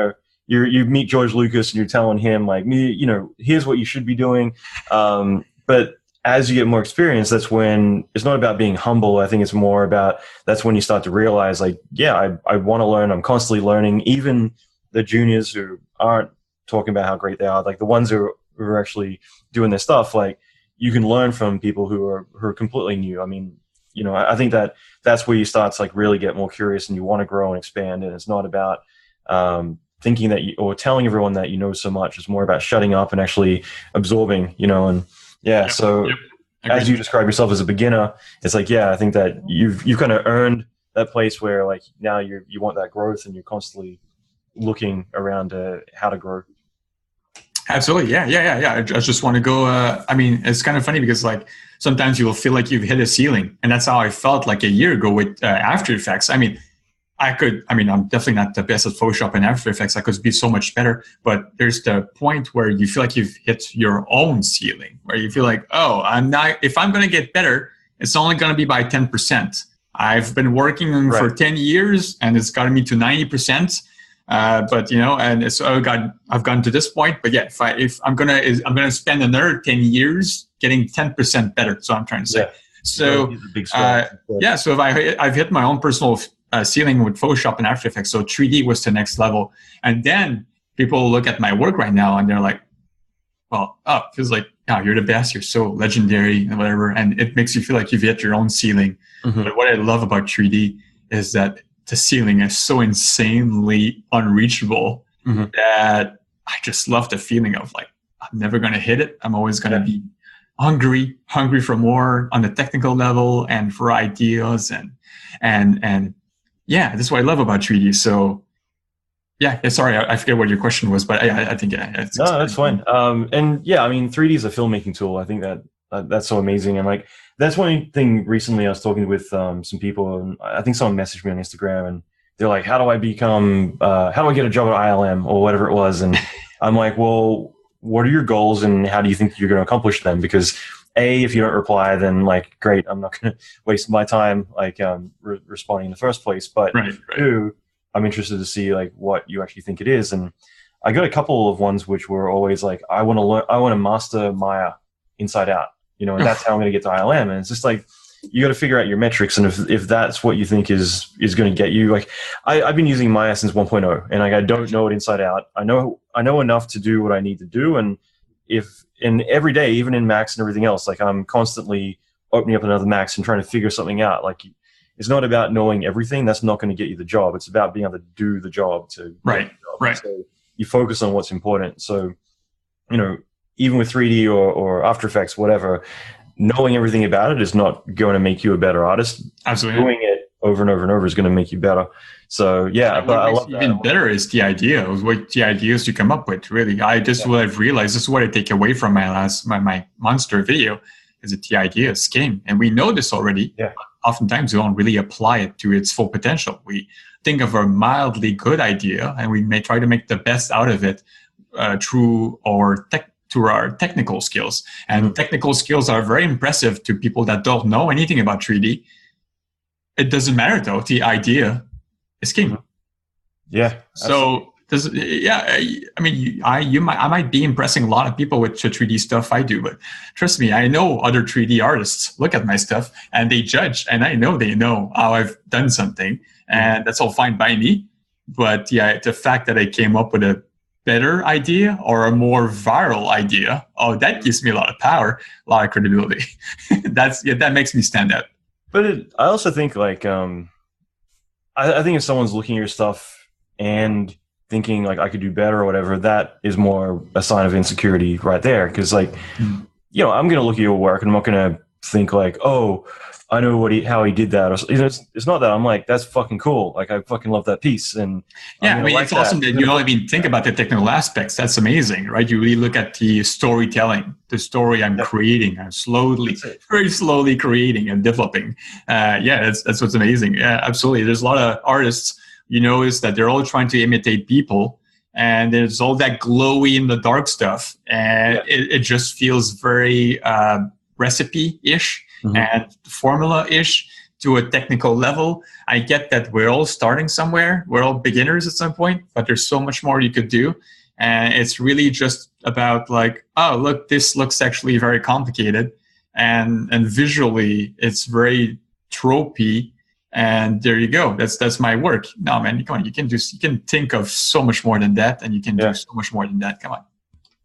You meet George Lucas, and you're telling him like, here's what you should be doing. But as you get more experience, that's when it's not about being humble. I think it's more about that's when you start to realize like, yeah, I want to learn. I'm constantly learning. Even the juniors who aren't talking about how great they are, like the ones who are actually doing their stuff, like you can learn from people who are completely new. I mean, I think that's where you start to like really get more curious and you want to grow and expand. And it's not about thinking that or telling everyone that you know so much. It's more about shutting up and actually absorbing, and yeah. Yep, so as you describe yourself as a beginner, it's like, yeah, I think that you've kind of earned that place where like now you want that growth and you're constantly looking around how to grow. Absolutely. Yeah. I just want to go. It's kind of funny because like sometimes you will feel like you've hit a ceiling, and that's how I felt like a year ago with After Effects. I'm definitely not the best at Photoshop and After Effects. I could be so much better, but there's the point where you feel like you've hit your own ceiling, where you feel like, oh, if I'm going to get better, it's only going to be by 10%. I've been working for 10 years and it's gotten me to 90%. And so I've gotten to this point, but yeah, if I'm going to spend another 10 years getting 10% better. So I'm trying to say, so if I've hit my own personal ceiling with Photoshop and After Effects. So 3D was the next level. And then people look at my work right now and they're like, it feels like, you're the best. You're so legendary and whatever. And it makes you feel like you've hit your own ceiling. Mm-hmm. But what I love about 3D is that the ceiling is so insanely unreachable that I just love the feeling of like, I'm never going to hit it. I'm always going to be hungry for more on the technical level and for ideas and yeah, that's what I love about 3D. So, sorry, I forget what your question was, but I think it's no, that's fine. And yeah, 3D is a filmmaking tool. I think that's so amazing, and like that's one thing. Recently, I was talking with some people, and I think someone messaged me on Instagram, and they're like, "How do I get a job at ILM or whatever it was?" And I'm like, "Well, what are your goals, and how do you think you're going to accomplish them?" Because if you don't reply, then like, great, I'm not going to waste my time like responding in the first place. But two, I'm interested to see like what you actually think it is. And I got a couple of ones which were always like, I want to master Maya inside out, and that's how I'm going to get to ILM. And it's just like, you got to figure out your metrics. And if that's what you think is going to get you, like I've been using Maya since 1.0 and like, I don't know it inside out. I know enough to do what I need to do. And every day, even in Max and everything else, like I'm constantly opening up another Max and trying to figure something out. Like it's not about knowing everything. That's not going to get you the job. It's about being able to do the job right. So you focus on what's important. So, even with 3D or After Effects, whatever, knowing everything about it is not going to make you a better artist. Absolutely. Doing it over and over and over is going to make you better. So yeah, but I love that. Even better is the idea of what the ideas you come up with. Really, what I've realized. This is what I take away from my monster video is that the idea is king, and we know this already. Yeah. Oftentimes, we don't really apply it to its full potential. We think of a mildly good idea, and we may try to make the best out of it through our technical skills. And technical skills are very impressive to people that don't know anything about 3D. It doesn't matter though. The idea is king. Yeah. So I might be impressing a lot of people with the 3D stuff I do, but trust me, I know other 3D artists look at my stuff and they judge, and I know they know how I've done something, and that's all fine by me. But yeah, the fact that I came up with a better idea or a more viral idea, that gives me a lot of power, a lot of credibility. That makes me stand out. But I also think like I think if someone's looking at your stuff and thinking like I could do better or whatever, that is more a sign of insecurity right there. Because like, I'm going to look at your work and I'm not going to think like, oh, I know how he did that. Or, it's not that. I'm like, that's fucking cool. Like, I fucking love that piece. And yeah, I mean, it's awesome that you don't even think about the technical aspects. That's amazing, right? You really look at the storytelling, the story I'm creating. I'm very slowly creating and developing. That's what's amazing. Yeah, absolutely. There's a lot of artists, you notice that they're all trying to imitate people. And there's all that glowy in the dark stuff. And it just feels very recipe-ish and formula-ish to a technical level. I get that we're all starting somewhere. We're all beginners at some point, but there's so much more you could do. And it's really just about like, oh, look, this looks actually very complicated. And visually, it's very tropey. And there you go. That's my work. No, man, come on. You can think of so much more than that, and you can do so much more than that. Come on.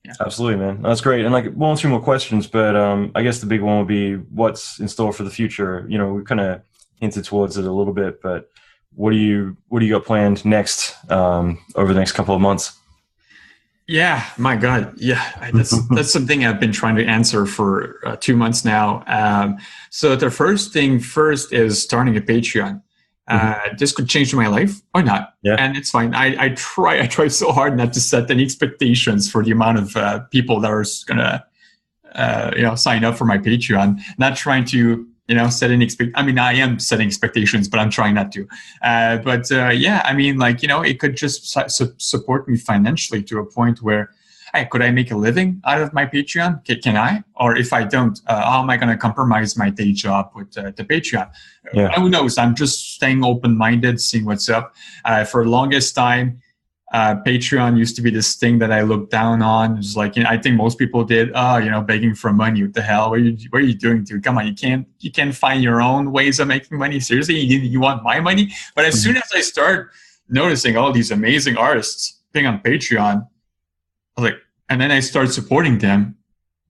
Yeah. Absolutely, man. That's great. And like one or two more questions, but I guess the big one will be what's in store for the future. You know, we kind of hinted towards it a little bit, but what do you got planned next over the next couple of months? Yeah, my God. Yeah, that's something I've been trying to answer for 2 months now. So the first thing is starting a Patreon. This could change my life or not. Yeah. And it's fine. I try so hard not to set any expectations for the amount of people that are going to, sign up for my Patreon. Not trying to, set any I am setting expectations, but I'm trying not to. It could just support me financially to a point where, hey, could I make a living out of my Patreon? Can I? Or if I don't, how am I going to compromise my day job with the Patreon? Yeah. Who knows? I'm just staying open-minded, seeing what's up. For the longest time, Patreon used to be this thing that I looked down on. It was like, I think most people did. Begging for money. What the hell? What are you doing, dude? Come on, you can't find your own ways of making money. Seriously, you want my money? But as soon as I start noticing all these amazing artists being on Patreon, I was like, and then I start supporting them.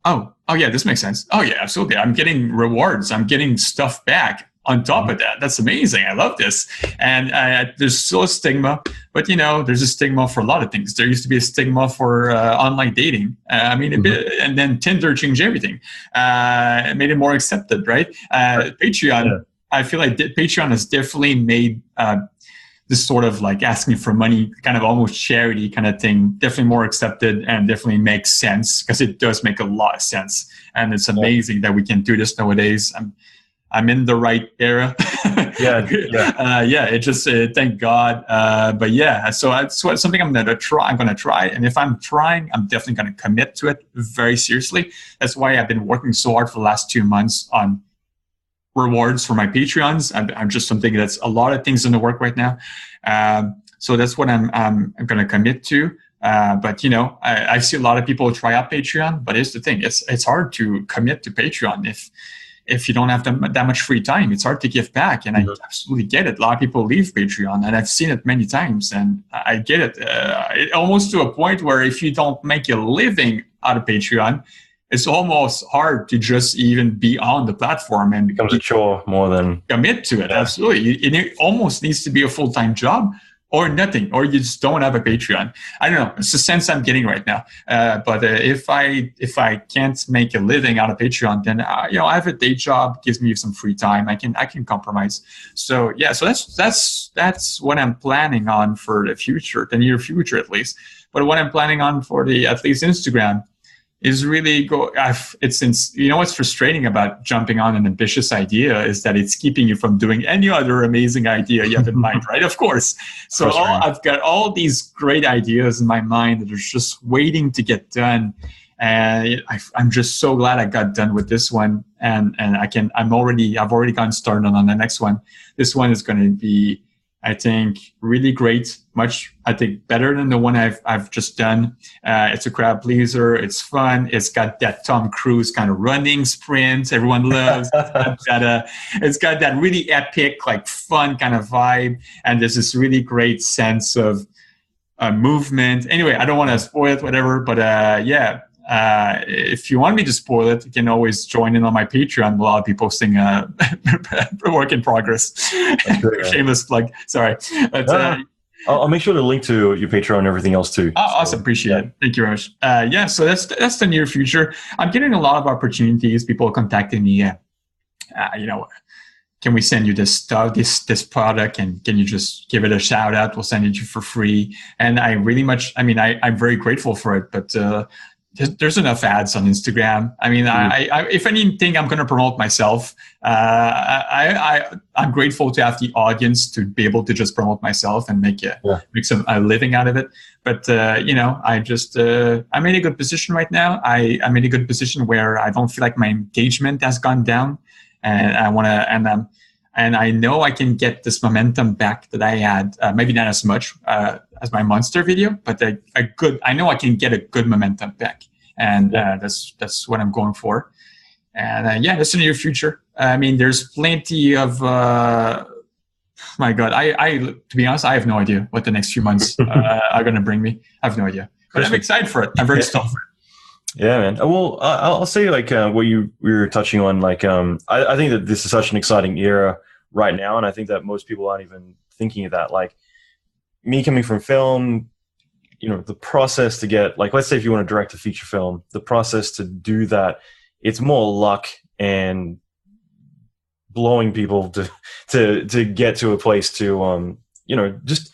Oh yeah, this makes sense. Oh yeah, absolutely. I'm getting rewards. I'm getting stuff back on top of that. That's amazing. I love this. And there's still a stigma, but there's a stigma for a lot of things. There used to be a stigma for online dating. And then Tinder changed everything. It made it more accepted, right? Patreon, I feel like Patreon has definitely made this sort of like asking for money, kind of almost charity kind of thing, definitely more accepted and definitely makes sense because it does make a lot of sense. And it's amazing that we can do this nowadays. I'm in the right era. It just thank God. So that's something I'm going to try. I'm going to try, and if I'm trying, I'm definitely going to commit to it very seriously. That's why I've been working so hard for the last 2 months on rewards for my Patreons. I'm just something that's a lot of things in the work right now. So that's what I'm going to commit to. I see a lot of people try out Patreon, but here's the thing: it's hard to commit to Patreon if you don't have that much free time. It's hard to give back, and I absolutely get it. A lot of people leave Patreon, and I've seen it many times, and I get it. Almost to a point where if you don't make a living out of Patreon, it's almost hard to just even be on the platform and becomes a chore more than commit to it. Yeah. Absolutely, it almost needs to be a full-time job or nothing, or you just don't have a Patreon. I don't know. It's the sense I'm getting right now. But if I can't make a living out of Patreon, then I have a day job, gives me some free time. I can compromise. So yeah, so that's what I'm planning on for the future, the near future at least. But what I'm planning on for at least Instagram is really what's frustrating about jumping on an ambitious idea is that it's keeping you from doing any other amazing idea you have in mind, right? Of course. So I've got all these great ideas in my mind that are just waiting to get done. And I'm just so glad I got done with this one. And I've already gotten started on the next one. This one is going to be, I think, really great. Much, I think, better than the one I've just done. It's a crowd pleaser. It's fun. It's got that Tom Cruise kind of running sprint everyone loves. It's got that really epic, like fun kind of vibe. And there's this really great sense of movement. Anyway, I don't want to spoil it, whatever. But if you want me to spoil it, you can always join in on my Patreon. A lot of people posting work in progress. Shameless plug. Sorry. But, I'll make sure to link to your Patreon and everything else too. Oh, awesome. Appreciate it. Thank you very much. So that's the near future. I'm getting a lot of opportunities. People contacting me. can we send you this stuff, this product, and can you just give it a shout out? We'll send it to you for free. And I'm very grateful for it, but there's enough ads on Instagram. I if anything, I'm going to promote myself. I'm grateful to have the audience to be able to just promote myself and make a living out of it. But I'm in a good position right now. I'm in a good position where I don't feel like my engagement has gone down, and and I know I can get this momentum back that I had. Maybe not as much as my monster video, but I know I can get a good momentum back, and that's what I'm going for. And that's in the near future. There's plenty of. My God, to be honest, I have no idea what the next few months are going to bring me. I have no idea, but I'm excited for it. I'm very stoked for it. Yeah, man. Well, I'll say what we were touching on. I think that this is such an exciting era right now, and I think that most people aren't even thinking of that. Like me coming from film, the process to get let's say if you want to direct a feature film, the process to do that, it's more luck and blowing people to get to a place to just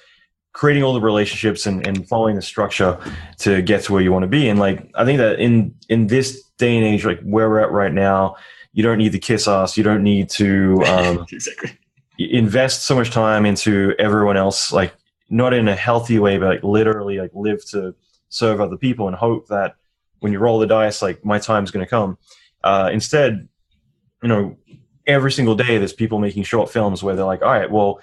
creating all the relationships and following the structure to get to where you want to be. And I think that in this day and age, where we're at right now, you don't need the kiss ass. You don't need to exactly invest so much time into everyone else, not in a healthy way, but literally live to serve other people and hope that when you roll the dice, my time's going to come. Instead, every single day there's people making short films where they're like, all right, well,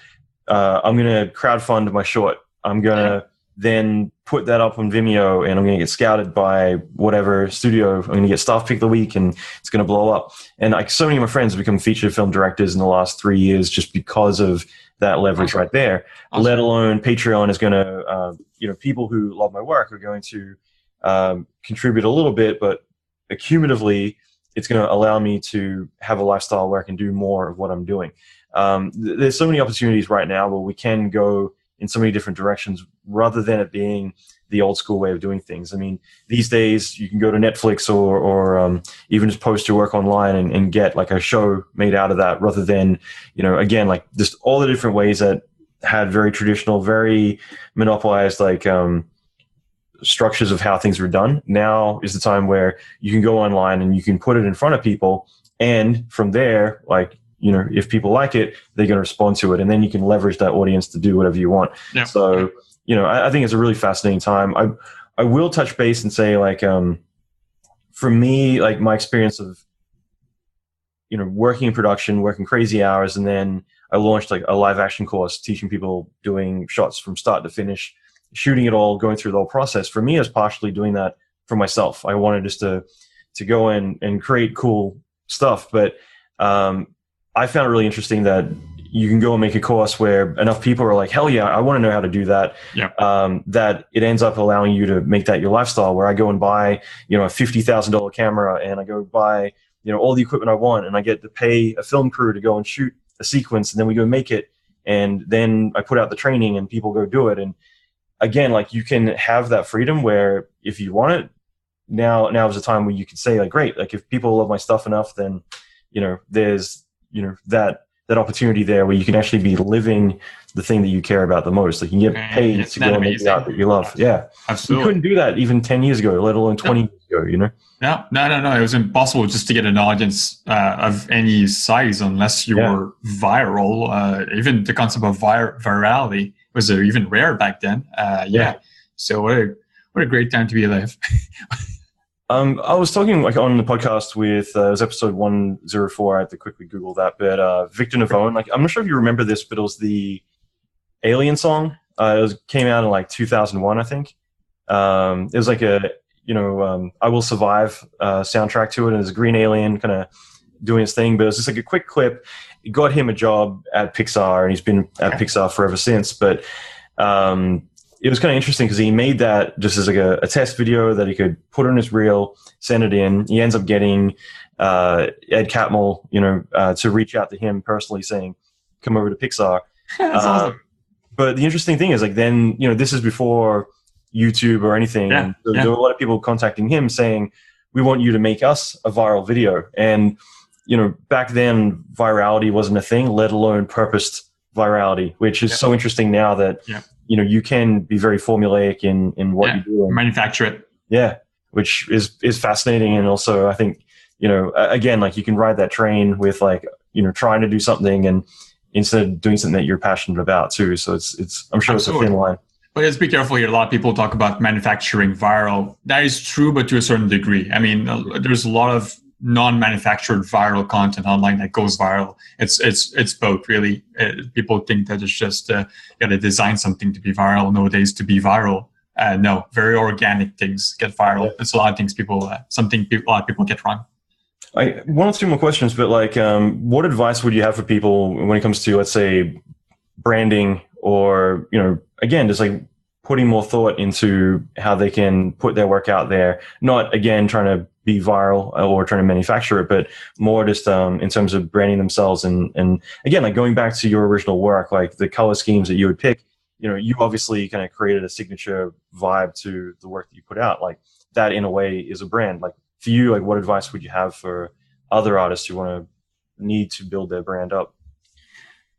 I'm going to crowdfund my short. I'm going to then put that up on Vimeo, and I'm going to get scouted by whatever studio. I'm going to get Staff Pick of the Week, and it's going to blow up. And so many of my friends have become feature film directors in the last 3 years just because of that leverage right there. Awesome. Let alone Patreon is going to, people who love my work are going to contribute a little bit, but accumulatively, it's going to allow me to have a lifestyle where I can do more of what I'm doing. There's so many opportunities right now where we can go in so many different directions rather than it being the old school way of doing things. These days you can go to Netflix or even just post your work online and get a show made out of that rather than, again, just all the different ways that had very traditional, very monopolized, structures of how things were done. Now is the time where you can go online and you can put it in front of people, and from there, if people like it, they're going to respond to it, and then you can leverage that audience to do whatever you want. Yeah. So I think it's a really fascinating time. I will touch base and say for me, my experience of working in production, working crazy hours, and then I launched a live action course teaching people doing shots from start to finish, shooting it all, going through the whole process. For me, I was partially doing that for myself. I wanted just to go in and create cool stuff. But I found it really interesting that you can go and make a course where enough people are like, hell yeah, I want to know how to do that. Yeah. That it ends up allowing you to make that your lifestyle, where I go and buy, a $50,000 camera, and I go buy, all the equipment I want, and I get to pay a film crew to go and shoot a sequence, and then we go make it. And then I put out the training and people go do it. And again, you can have that freedom where if you want it, now is the time where you can say great, if people love my stuff enough, then, there's, that opportunity there where you can actually be living the thing that you care about the most. You can get paid to go and make the art that you love. Yeah. Absolutely. You couldn't do that even 10 years ago, let alone 20 years ago, No. It was impossible just to get an audience of any size unless you were viral. Even the concept of virality was even rare back then. So what a great time to be alive. I was talking on the podcast with it was episode 104. I had to quickly Google that, but Victor Navone. I'm not sure if you remember this, but it was the Alien song. Came out in 2001, I think. It was I Will Survive soundtrack to it, and there's a green alien kind of doing his thing. But it was just a quick clip. It got him a job at Pixar, and he's been at Pixar forever since. But it was kind of interesting because he made that just as a test video that he could put on his reel, send it in. He ends up getting Ed Catmull, to reach out to him personally saying, come over to Pixar. That's awesome. But the interesting thing is then, this is before YouTube or anything. Yeah, and there were a lot of people contacting him saying, we want you to make us a viral video. And back then virality wasn't a thing, let alone purposed virality, which is so interesting now that, you can be very formulaic in what you do. And, manufacture it. Yeah. Which is fascinating. And also I think, again, like you can ride that train with like, trying to do something and instead of doing something that you're passionate about too. So it's I'm sure Absolutely. It's a thin line. But let's be careful here. A lot of people talk about manufacturing viral. That is true, but to a certain degree. I mean, there's a lot of non-manufactured viral content online that goes viral. It's both, really. People think that it's just got to design something to be viral nowadays to be viral. No, very organic things get viral. It's a lot of things a lot of people get wrong. One or two more questions, but like, what advice would you have for people when it comes to, let's say, branding or, again, just like putting more thought into how they can put their work out there, not again, trying to be viral or trying to manufacture it, but more just in terms of branding themselves. And again, like going back to your original work, like the color schemes that you would pick, you obviously kind of created a signature vibe to the work that you put out. Like that in a way is a brand. Like for you, like what advice would you have for other artists who need to build their brand up?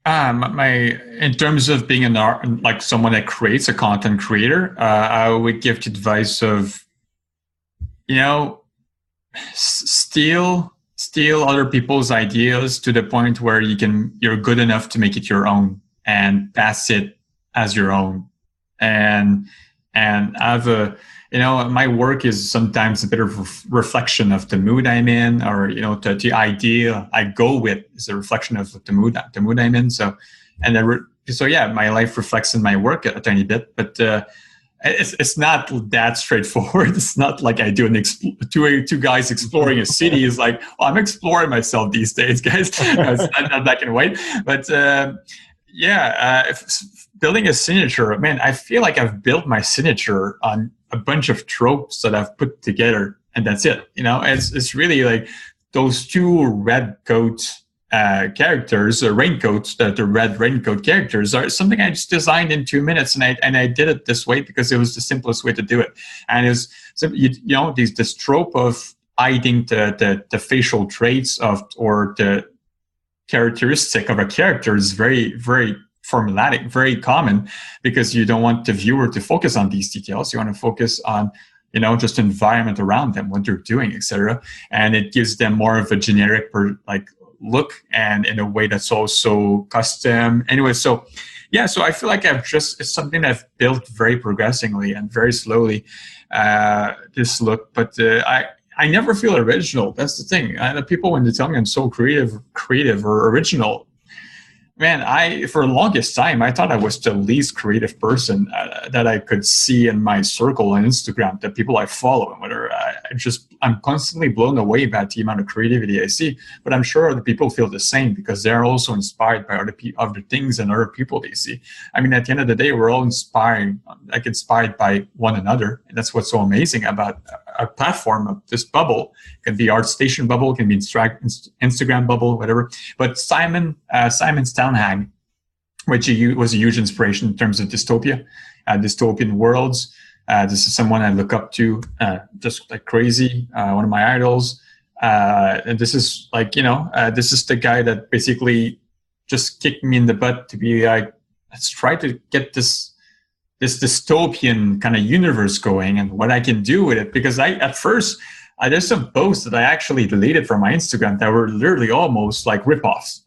In terms of being like someone that creates, a content creator, I would give the advice of, steal other people's ideas to the point where you're good enough to make it your own and pass it as your own. And have my work is sometimes a bit of a reflection of the mood I'm in, or the idea I go with is a reflection of the mood I'm in. So my life reflects in my work a tiny bit, but it's not that straightforward. It's not like I do two guys exploring a city. It's like, I'm exploring myself these days, guys. It's not black and white, but building a signature, man, I feel like I've built my signature on a bunch of tropes that I've put together, and that's it. It's really like those two red coat characters, or raincoats, the red raincoat characters are something I just designed in 2 minutes, and I did it this way because it was the simplest way to do it. And it was this trope of hiding the facial traits or the characteristic of a character is very, very formulatic, very common, because you don't want the viewer to focus on these details. You want to focus on, just environment around them, what they're doing, etc. And it gives them more of a generic look, and in a way that's also custom. Anyway, so I feel like it's something I've built very progressively and very slowly, this look, but I never feel original. That's the thing. The people, when they tell me I'm so creative or original, man, for the longest time, I thought I was the least creative person that I could see in my circle on Instagram, the people I follow, and whether I'm constantly blown away by the amount of creativity I see. But I'm sure other people feel the same, because they're also inspired by other things and other people they see. I mean, at the end of the day, we're all inspired by one another. And that's what's so amazing about a platform of this bubble. It can be ArtStation bubble, it can be Instagram bubble, whatever. But Simon Stallnack, which was a huge inspiration in terms of dystopian worlds. This is someone I look up to, just like crazy. One of my idols. And this is this is the guy that basically just kicked me in the butt to be like, let's try to get this dystopian kind of universe going and what I can do with it. Because at first, there's some posts that I actually deleted from my Instagram that were literally almost like ripoffs,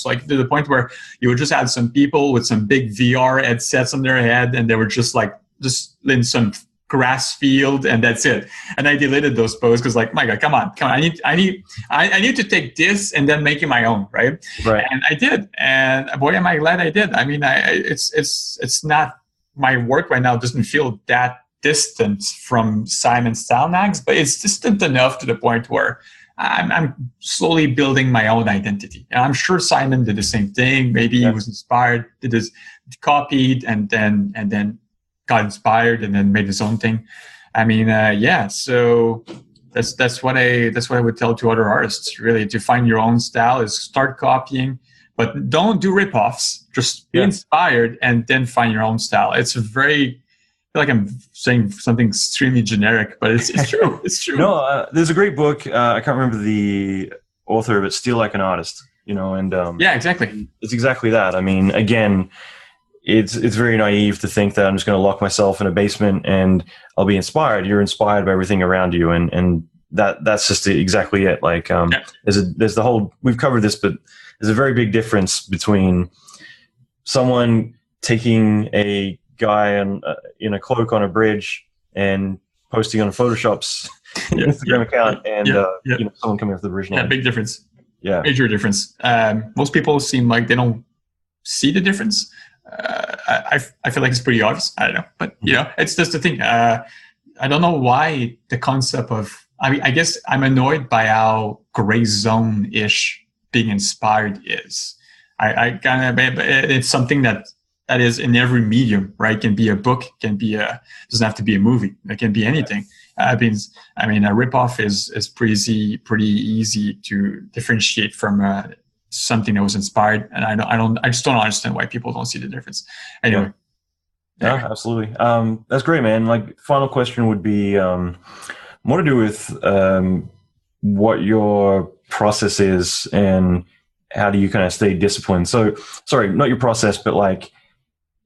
like to the point where you would just have some people with some big VR headsets on their head, and they were just in some grass field, and that's it. And I deleted those posts because, like, my God, come on, I need to take this and then make it my own, right? And I did, and boy, am I glad I did. I mean, it's not, my work right now doesn't feel that distant from Simon Stallnack's, but it's distant enough to the point where I'm slowly building my own identity. And I'm sure Simon did the same thing. Maybe he was inspired, copied, and then got inspired and then made his own thing. I mean, so that's what I would tell to other artists, really, to find your own style, is start copying, but don't do ripoffs. Just be inspired and then find your own style. It's very, I feel like I'm saying something extremely generic, but it's true. It's true. No, there's a great book. I can't remember the author, but steal like an artist, you know, and yeah, exactly. It's exactly that. I mean, again, it's very naive to think that I'm just going to lock myself in a basement and I'll be inspired. You're inspired by everything around you, and that's just exactly it. Like, there's the whole, we've covered this, but there's a very big difference between someone taking a guy in a cloak on a bridge and posting on Photoshop's Instagram account, and you know, someone coming off the original. Yeah, big difference. Yeah, major difference. Most people seem like they don't see the difference. I feel like it's pretty obvious. I don't know, but you know, it's just the thing. I don't know why the concept of. I mean, I guess I'm annoyed by how gray zone-ish being inspired is. I kind of, it's something that is in every medium, right? It can be a book, can be doesn't have to be a movie. It can be anything. I mean, a ripoff is pretty easy to differentiate from something that was inspired, and I just don't understand why people don't see the difference. Anyway, yeah, absolutely. That's great, man. Like, final question would be more to do with what your process is and how do you kind of stay disciplined. So, sorry, not your process, but like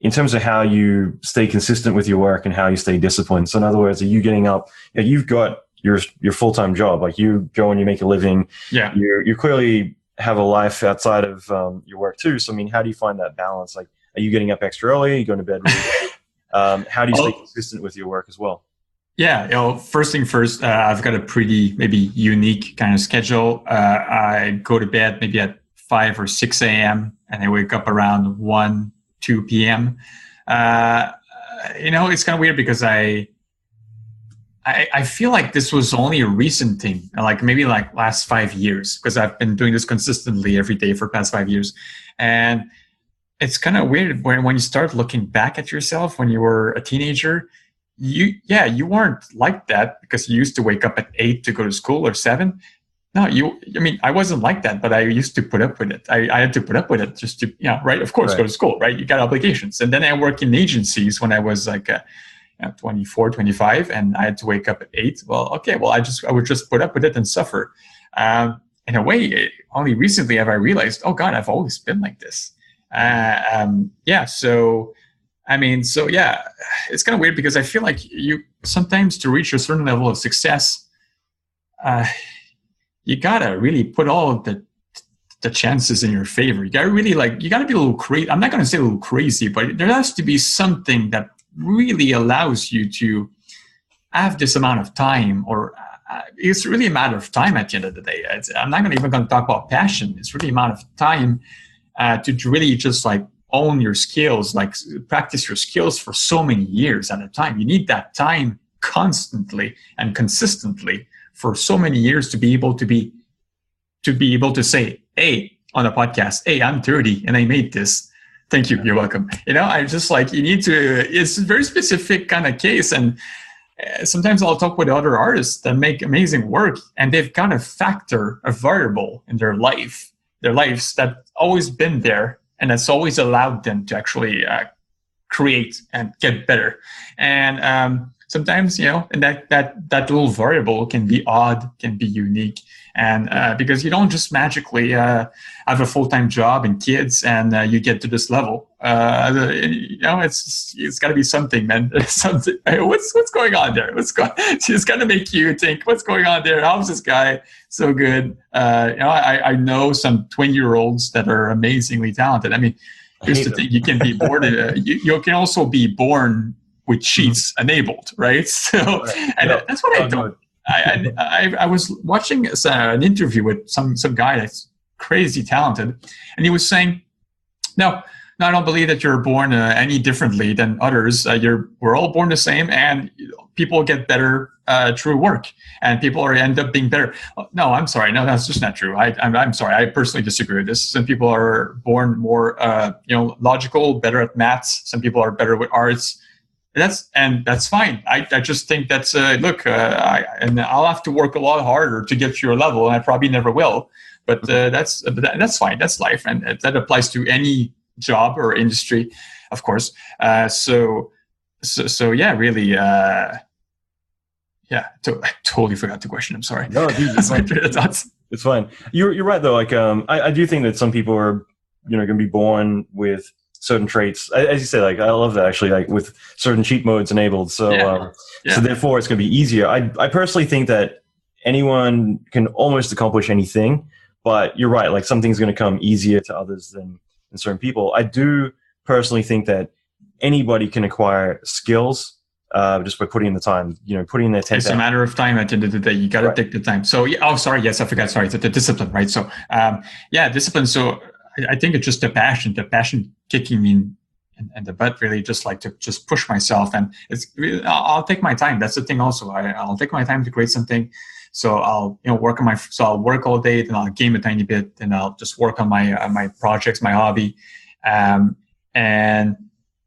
in terms of how you stay consistent with your work and how you stay disciplined. So in other words, are you getting up, you've got your full-time job, like you go and you make a living. Yeah. You clearly have a life outside of your work too. So, I mean, how do you find that balance? Like, are you getting up extra early? Are you going to bed really late? How do you stay consistent with your work as well? Yeah, you know, first thing first, I've got a pretty maybe unique kind of schedule. I go to bed maybe at 5 or 6 a.m. and I wake up around 1, 2 p.m. You know, it's kind of weird because I feel like this was only a recent thing, like maybe like last 5 years, because I've been doing this consistently every day for the past 5 years. And it's kind of weird when you start looking back at yourself when you were a teenager. You weren't like that because you used to wake up at 8 to go to school or 7. No, I wasn't like that, but I used to put up with it. I had to put up with it just to, right? Of course, right. Go to school, right? You got obligations. And then I worked in agencies when I was like 24, 25, and I had to wake up at 8. Well, okay, well, I would just put up with it and suffer. In a way, only recently have I realized, oh God, I've always been like this. It's kind of weird because I feel like you sometimes to reach a certain level of success, you gotta really put all of the chances in your favor. You gotta really you gotta be a little crazy. I'm not gonna say a little crazy, but there has to be something that really allows you to have this amount of time, or it's really a matter of time at the end of the day. I'm not even gonna talk about passion. It's really a amount of time to really just own your skills, practice your skills for so many years at a time. You need that time constantly and consistently for so many years to be able to say, hey, on a podcast, hey, I'm 30 and I made this. Thank you. You're welcome. I just you need to, it's a very specific kind of case. And sometimes I'll talk with other artists that make amazing work and they've got a variable in their lives that's always been there. And that's always allowed them to actually create and get better. And sometimes, and that little variable can be odd, can be unique. And because you don't just magically have a full-time job and kids and you get to this level. It's got to be something, man. Something. What's going on there? It's got to make you think, what's going on there? How's this guy so good? I know some 20-year-olds that are amazingly talented. I mean, here's the thing: you can be born. You can also be born with cheats enabled, right? So, and that's what I don't. I was watching an interview with some guy that's crazy talented, and he was saying, "No, I don't believe that you're born any differently than others. We're all born the same, and people get better through work, and people end up being better." No, I'm sorry. No, that's just not true. I'm sorry. I personally disagree with this. Some people are born more, logical, better at maths. Some people are better with arts. That's fine. I just think that's and I'll have to work a lot harder to get to your level, and I probably never will. But that's fine. That's life, and that applies to any job or industry, of course. So yeah, really. I totally forgot the question. I'm sorry. No, dude, It's fine. You're right though. Like, I do think that some people are, going to be born with certain traits. As you say, like, I love that actually, like with certain cheat modes enabled. So, so therefore it's going to be easier. I personally think that anyone can almost accomplish anything, but you're right. Like, something's going to come easier to others than certain people. I do personally think that anybody can acquire skills just by putting in the time, putting in their 10. It's a matter of time at the end of the day. You got to take the time. So, sorry. Yes, I forgot. Sorry. It's the discipline, right? So, discipline. So I think it's just the passion kicking me in the butt, really, just like to just push myself. And I'll take my time. That's the thing also. I'll take my time to create something. So I'll, work on I'll work all day, then I'll game a tiny bit, then I'll just work on my projects, my hobby. And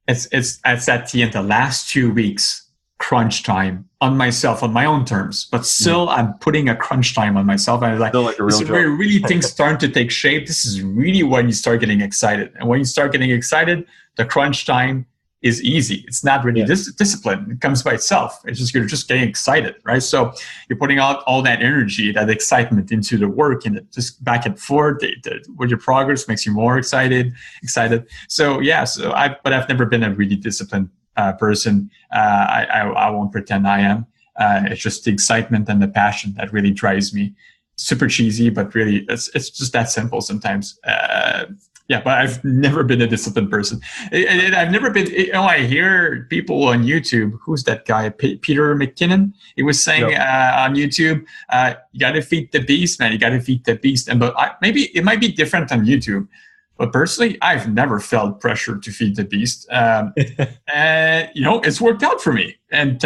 it's at the last 2 weeks crunch time on myself, on my own terms, but still I'm putting a crunch time on myself. And like this is where really things start to take shape. This is really when you start getting excited. And when you start getting excited, the crunch time is easy. It's not really discipline. It comes by itself. It's just, you're just getting excited, right? So you're putting out all that energy, that excitement into the work, and it just back and forth. With your progress makes you more excited. So but I've never been a really disciplined person. I won't pretend I am. It's just the excitement and the passion that really drives me. Super cheesy, but really it's just that simple sometimes. But I've never been a disciplined person. And I've never been, I hear people on YouTube, who's that guy? Peter McKinnon? He was saying on YouTube, you got to feed the beast, man. You got to feed the beast. But maybe it might be different on YouTube. But personally, I've never felt pressure to feed the beast. And, it's worked out for me. And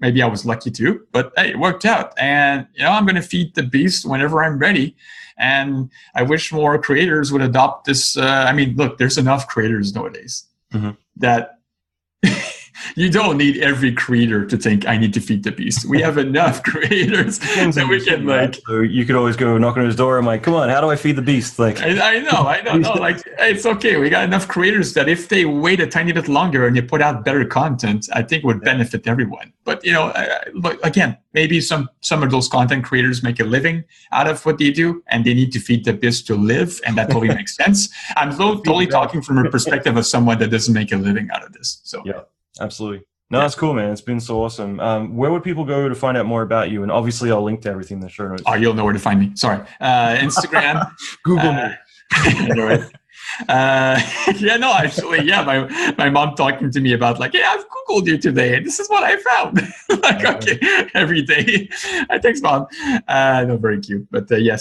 maybe I was lucky too, but hey, it worked out. And, I'm going to feed the beast whenever I'm ready. And I wish more creators would adopt this. Look, there's enough creators nowadays that you don't need every creator to think I need to feed the beast. We have enough creators that we can So you could always go knock on his door. I'm like, come on, how do I feed the beast? Like, I know. Like, it's okay. We got enough creators that if they wait a tiny bit longer and you put out better content, I think would benefit everyone. But but again, maybe some of those content creators make a living out of what they do, and they need to feed the beast to live, and that totally makes sense. I'm totally talking from a perspective of someone that doesn't make a living out of this. So yeah. Absolutely. No, that's cool, man. It's been so awesome. Where would people go to find out more about you? And obviously, I'll link to everything in the show notes. Oh, you'll know where to find me. Sorry. Instagram. Google me. My mom talking to me about like, I've Googled you today, and this is what I found. Okay, every day. Thanks, Mom. No, very cute. But you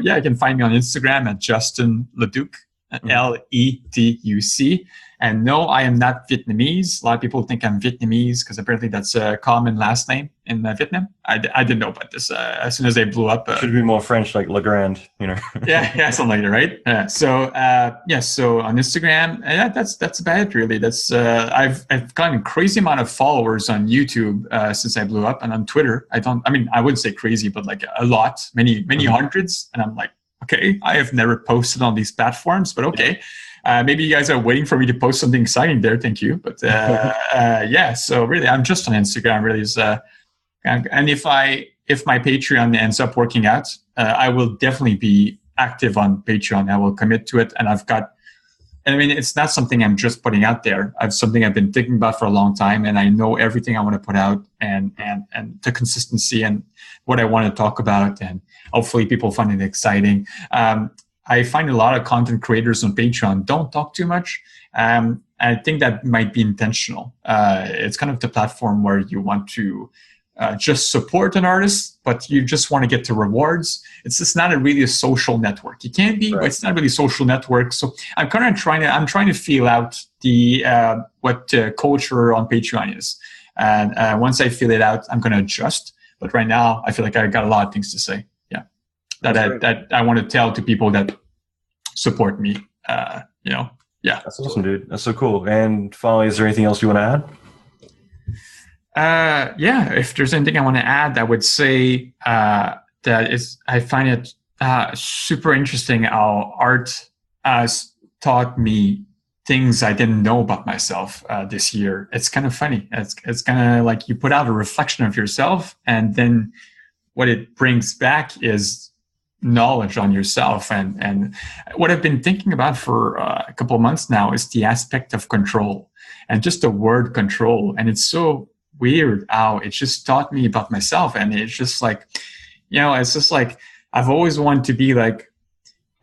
can find me on Instagram at Justin Leduc, Leduc. And no, I am not Vietnamese. A lot of people think I'm Vietnamese because apparently that's a common last name in Vietnam. I didn't know about this. As soon as they blew up, should be more French, like Legrand, something like that, right? So on Instagram, that's about it, really. That's I've gotten a crazy amount of followers on YouTube since I blew up, and on Twitter, I wouldn't say crazy, but like a lot, many hundreds, and I'm like, okay, I have never posted on these platforms, but okay. Maybe you guys are waiting for me to post something exciting there. Thank you. But so really, I'm just on Instagram. Really, and if my Patreon ends up working out, I will definitely be active on Patreon. I will commit to it, and it's not something I'm just putting out there. It's something I've been thinking about for a long time, and I know everything I want to put out, and the consistency and what I want to talk about, and hopefully people find it exciting. I find a lot of content creators on Patreon don't talk too much. I think that might be intentional. It's kind of the platform where you want to just support an artist, but you just want to get to rewards. It's just not really a social network. It can be, but it's not really a social network. So I'm kind of trying to feel out the what culture on Patreon is. And once I feel it out, I'm going to adjust. But right now, I feel like I got a lot of things to say. That I want to tell to people that support me. That's awesome, dude. That's so cool. And finally, is there anything else you want to add? If there's anything I want to add, I would say I find it super interesting how art has taught me things I didn't know about myself this year. It's kind of funny. It's kind of like you put out a reflection of yourself, and then what it brings back is knowledge on yourself. And what I've been thinking about for a couple of months now is the aspect of control, and just the word control. And it's so weird how it just taught me about myself. And it's just like, it's just like, I've always wanted to be like,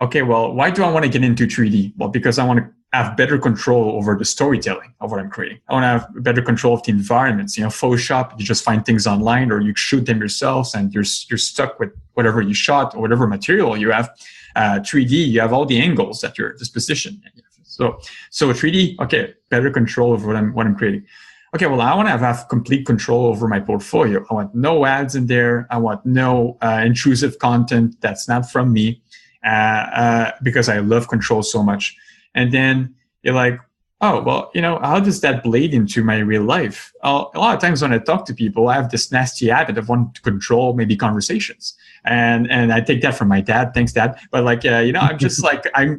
okay, well, why do I want to get into 3D? Well, because I want to have better control over the storytelling of what I'm creating. I want to have better control of the environments. Photoshop, you just find things online or you shoot them yourselves and you're stuck with whatever you shot or whatever material you have. 3D, you have all the angles at your disposition. So 3D, okay, better control over what I'm creating. Okay, well, I want to have complete control over my portfolio. I want no ads in there. I want no intrusive content that's not from me, because I love control so much. And then you're like, oh, well, how does that bleed into my real life? A lot of times when I talk to people, I have this nasty habit of wanting to control maybe conversations. And I take that from my dad. Thanks, Dad. But I'm just like, I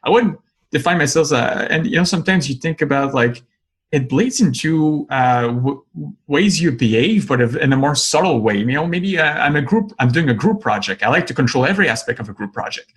wouldn't define myself and sometimes you think about like, it bleeds into ways you behave, but in a more subtle way. Maybe I'm doing a group project. I like to control every aspect of a group project.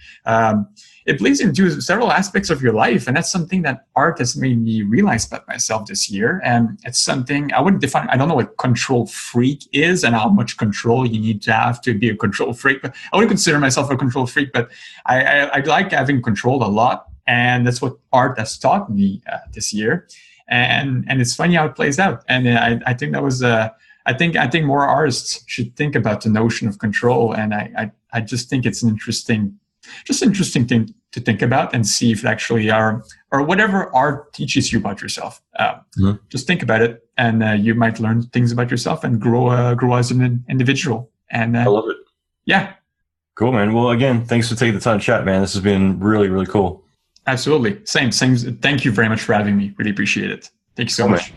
It bleeds into several aspects of your life. And that's something that art has made me realize about myself this year. And it's something I wouldn't define. I don't know what control freak is and how much control you need to have to be a control freak. But I wouldn't consider myself a control freak, but I like having control a lot. And that's what art has taught me this year. And it's funny how it plays out. And I think that was I think more artists should think about the notion of control. And I just think it's an interesting thing to think about and see if it actually or whatever art teaches you about yourself. Just think about it, and you might learn things about yourself and grow as an individual. And I love it. Yeah. Cool, man. Well, again, thanks for taking the time to chat, man. This has been really, really cool. Absolutely. Same. Thank you very much for having me. Really appreciate it. Thank you so much.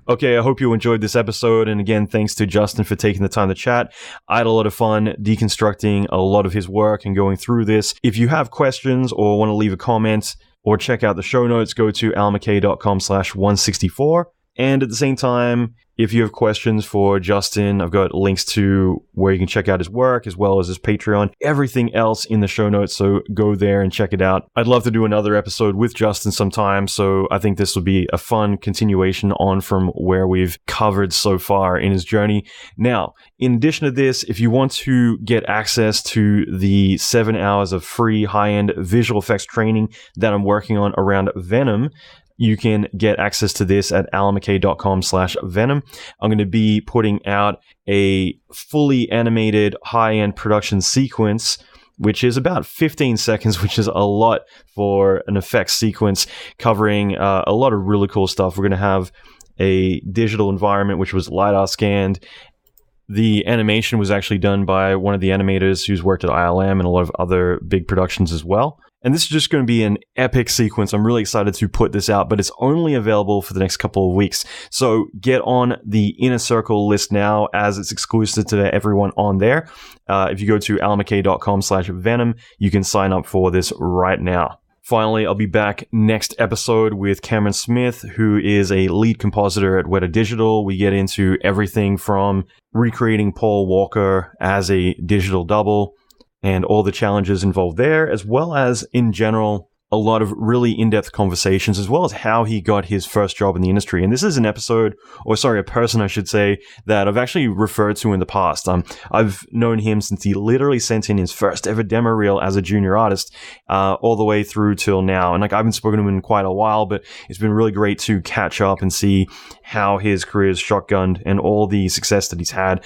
Okay, I hope you enjoyed this episode. And again, thanks to Justin for taking the time to chat. I had a lot of fun deconstructing a lot of his work and going through this. If you have questions or want to leave a comment or check out the show notes, go to allanmckay.com/164. And at the same time, if you have questions for Justin, I've got links to where you can check out his work as well as his Patreon, everything else in the show notes. So go there and check it out. I'd love to do another episode with Justin sometime. So I think this will be a fun continuation on from where we've covered so far in his journey. Now, in addition to this, if you want to get access to the 7 hours of free high-end visual effects training that I'm working on around Venom, you can get access to this at allanmckay.com/Venom. I'm going to be putting out a fully animated high-end production sequence, which is about 15 seconds, which is a lot for an effects sequence covering a lot of really cool stuff. We're going to have a digital environment, which was LiDAR scanned. The animation was actually done by one of the animators who's worked at ILM and a lot of other big productions as well. And this is just going to be an epic sequence. I'm really excited to put this out, but it's only available for the next couple of weeks. So get on the Inner Circle list now, as it's exclusive to everyone on there. If you go to allanmckay.com/Venom, you can sign up for this right now. Finally, I'll be back next episode with Cameron Smith, who is a lead compositor at Weta Digital. We get into everything from recreating Paul Walker as a digital double and all the challenges involved there, as well as, in general, a lot of really in-depth conversations, as well as how he got his first job in the industry. And this is an episode, or sorry, a person, I should say, that I've actually referred to in the past. I've known him since he literally sent in his first ever demo reel as a junior artist, all the way through till now. And I haven't spoken to him in quite a while, but it's been really great to catch up and see how his career is shotgunned and all the success that he's had.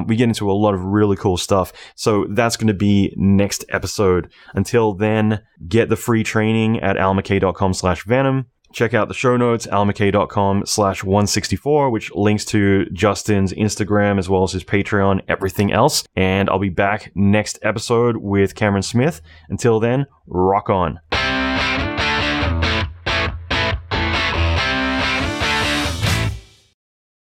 We get into a lot of really cool stuff. So that's going to be next episode. Until then, get the free training at allanmckay.com/Venom. Check out the show notes, allanmckay.com/164, which links to Justin's Instagram as well as his Patreon, everything else. And I'll be back next episode with Cameron Smith. Until then, rock on.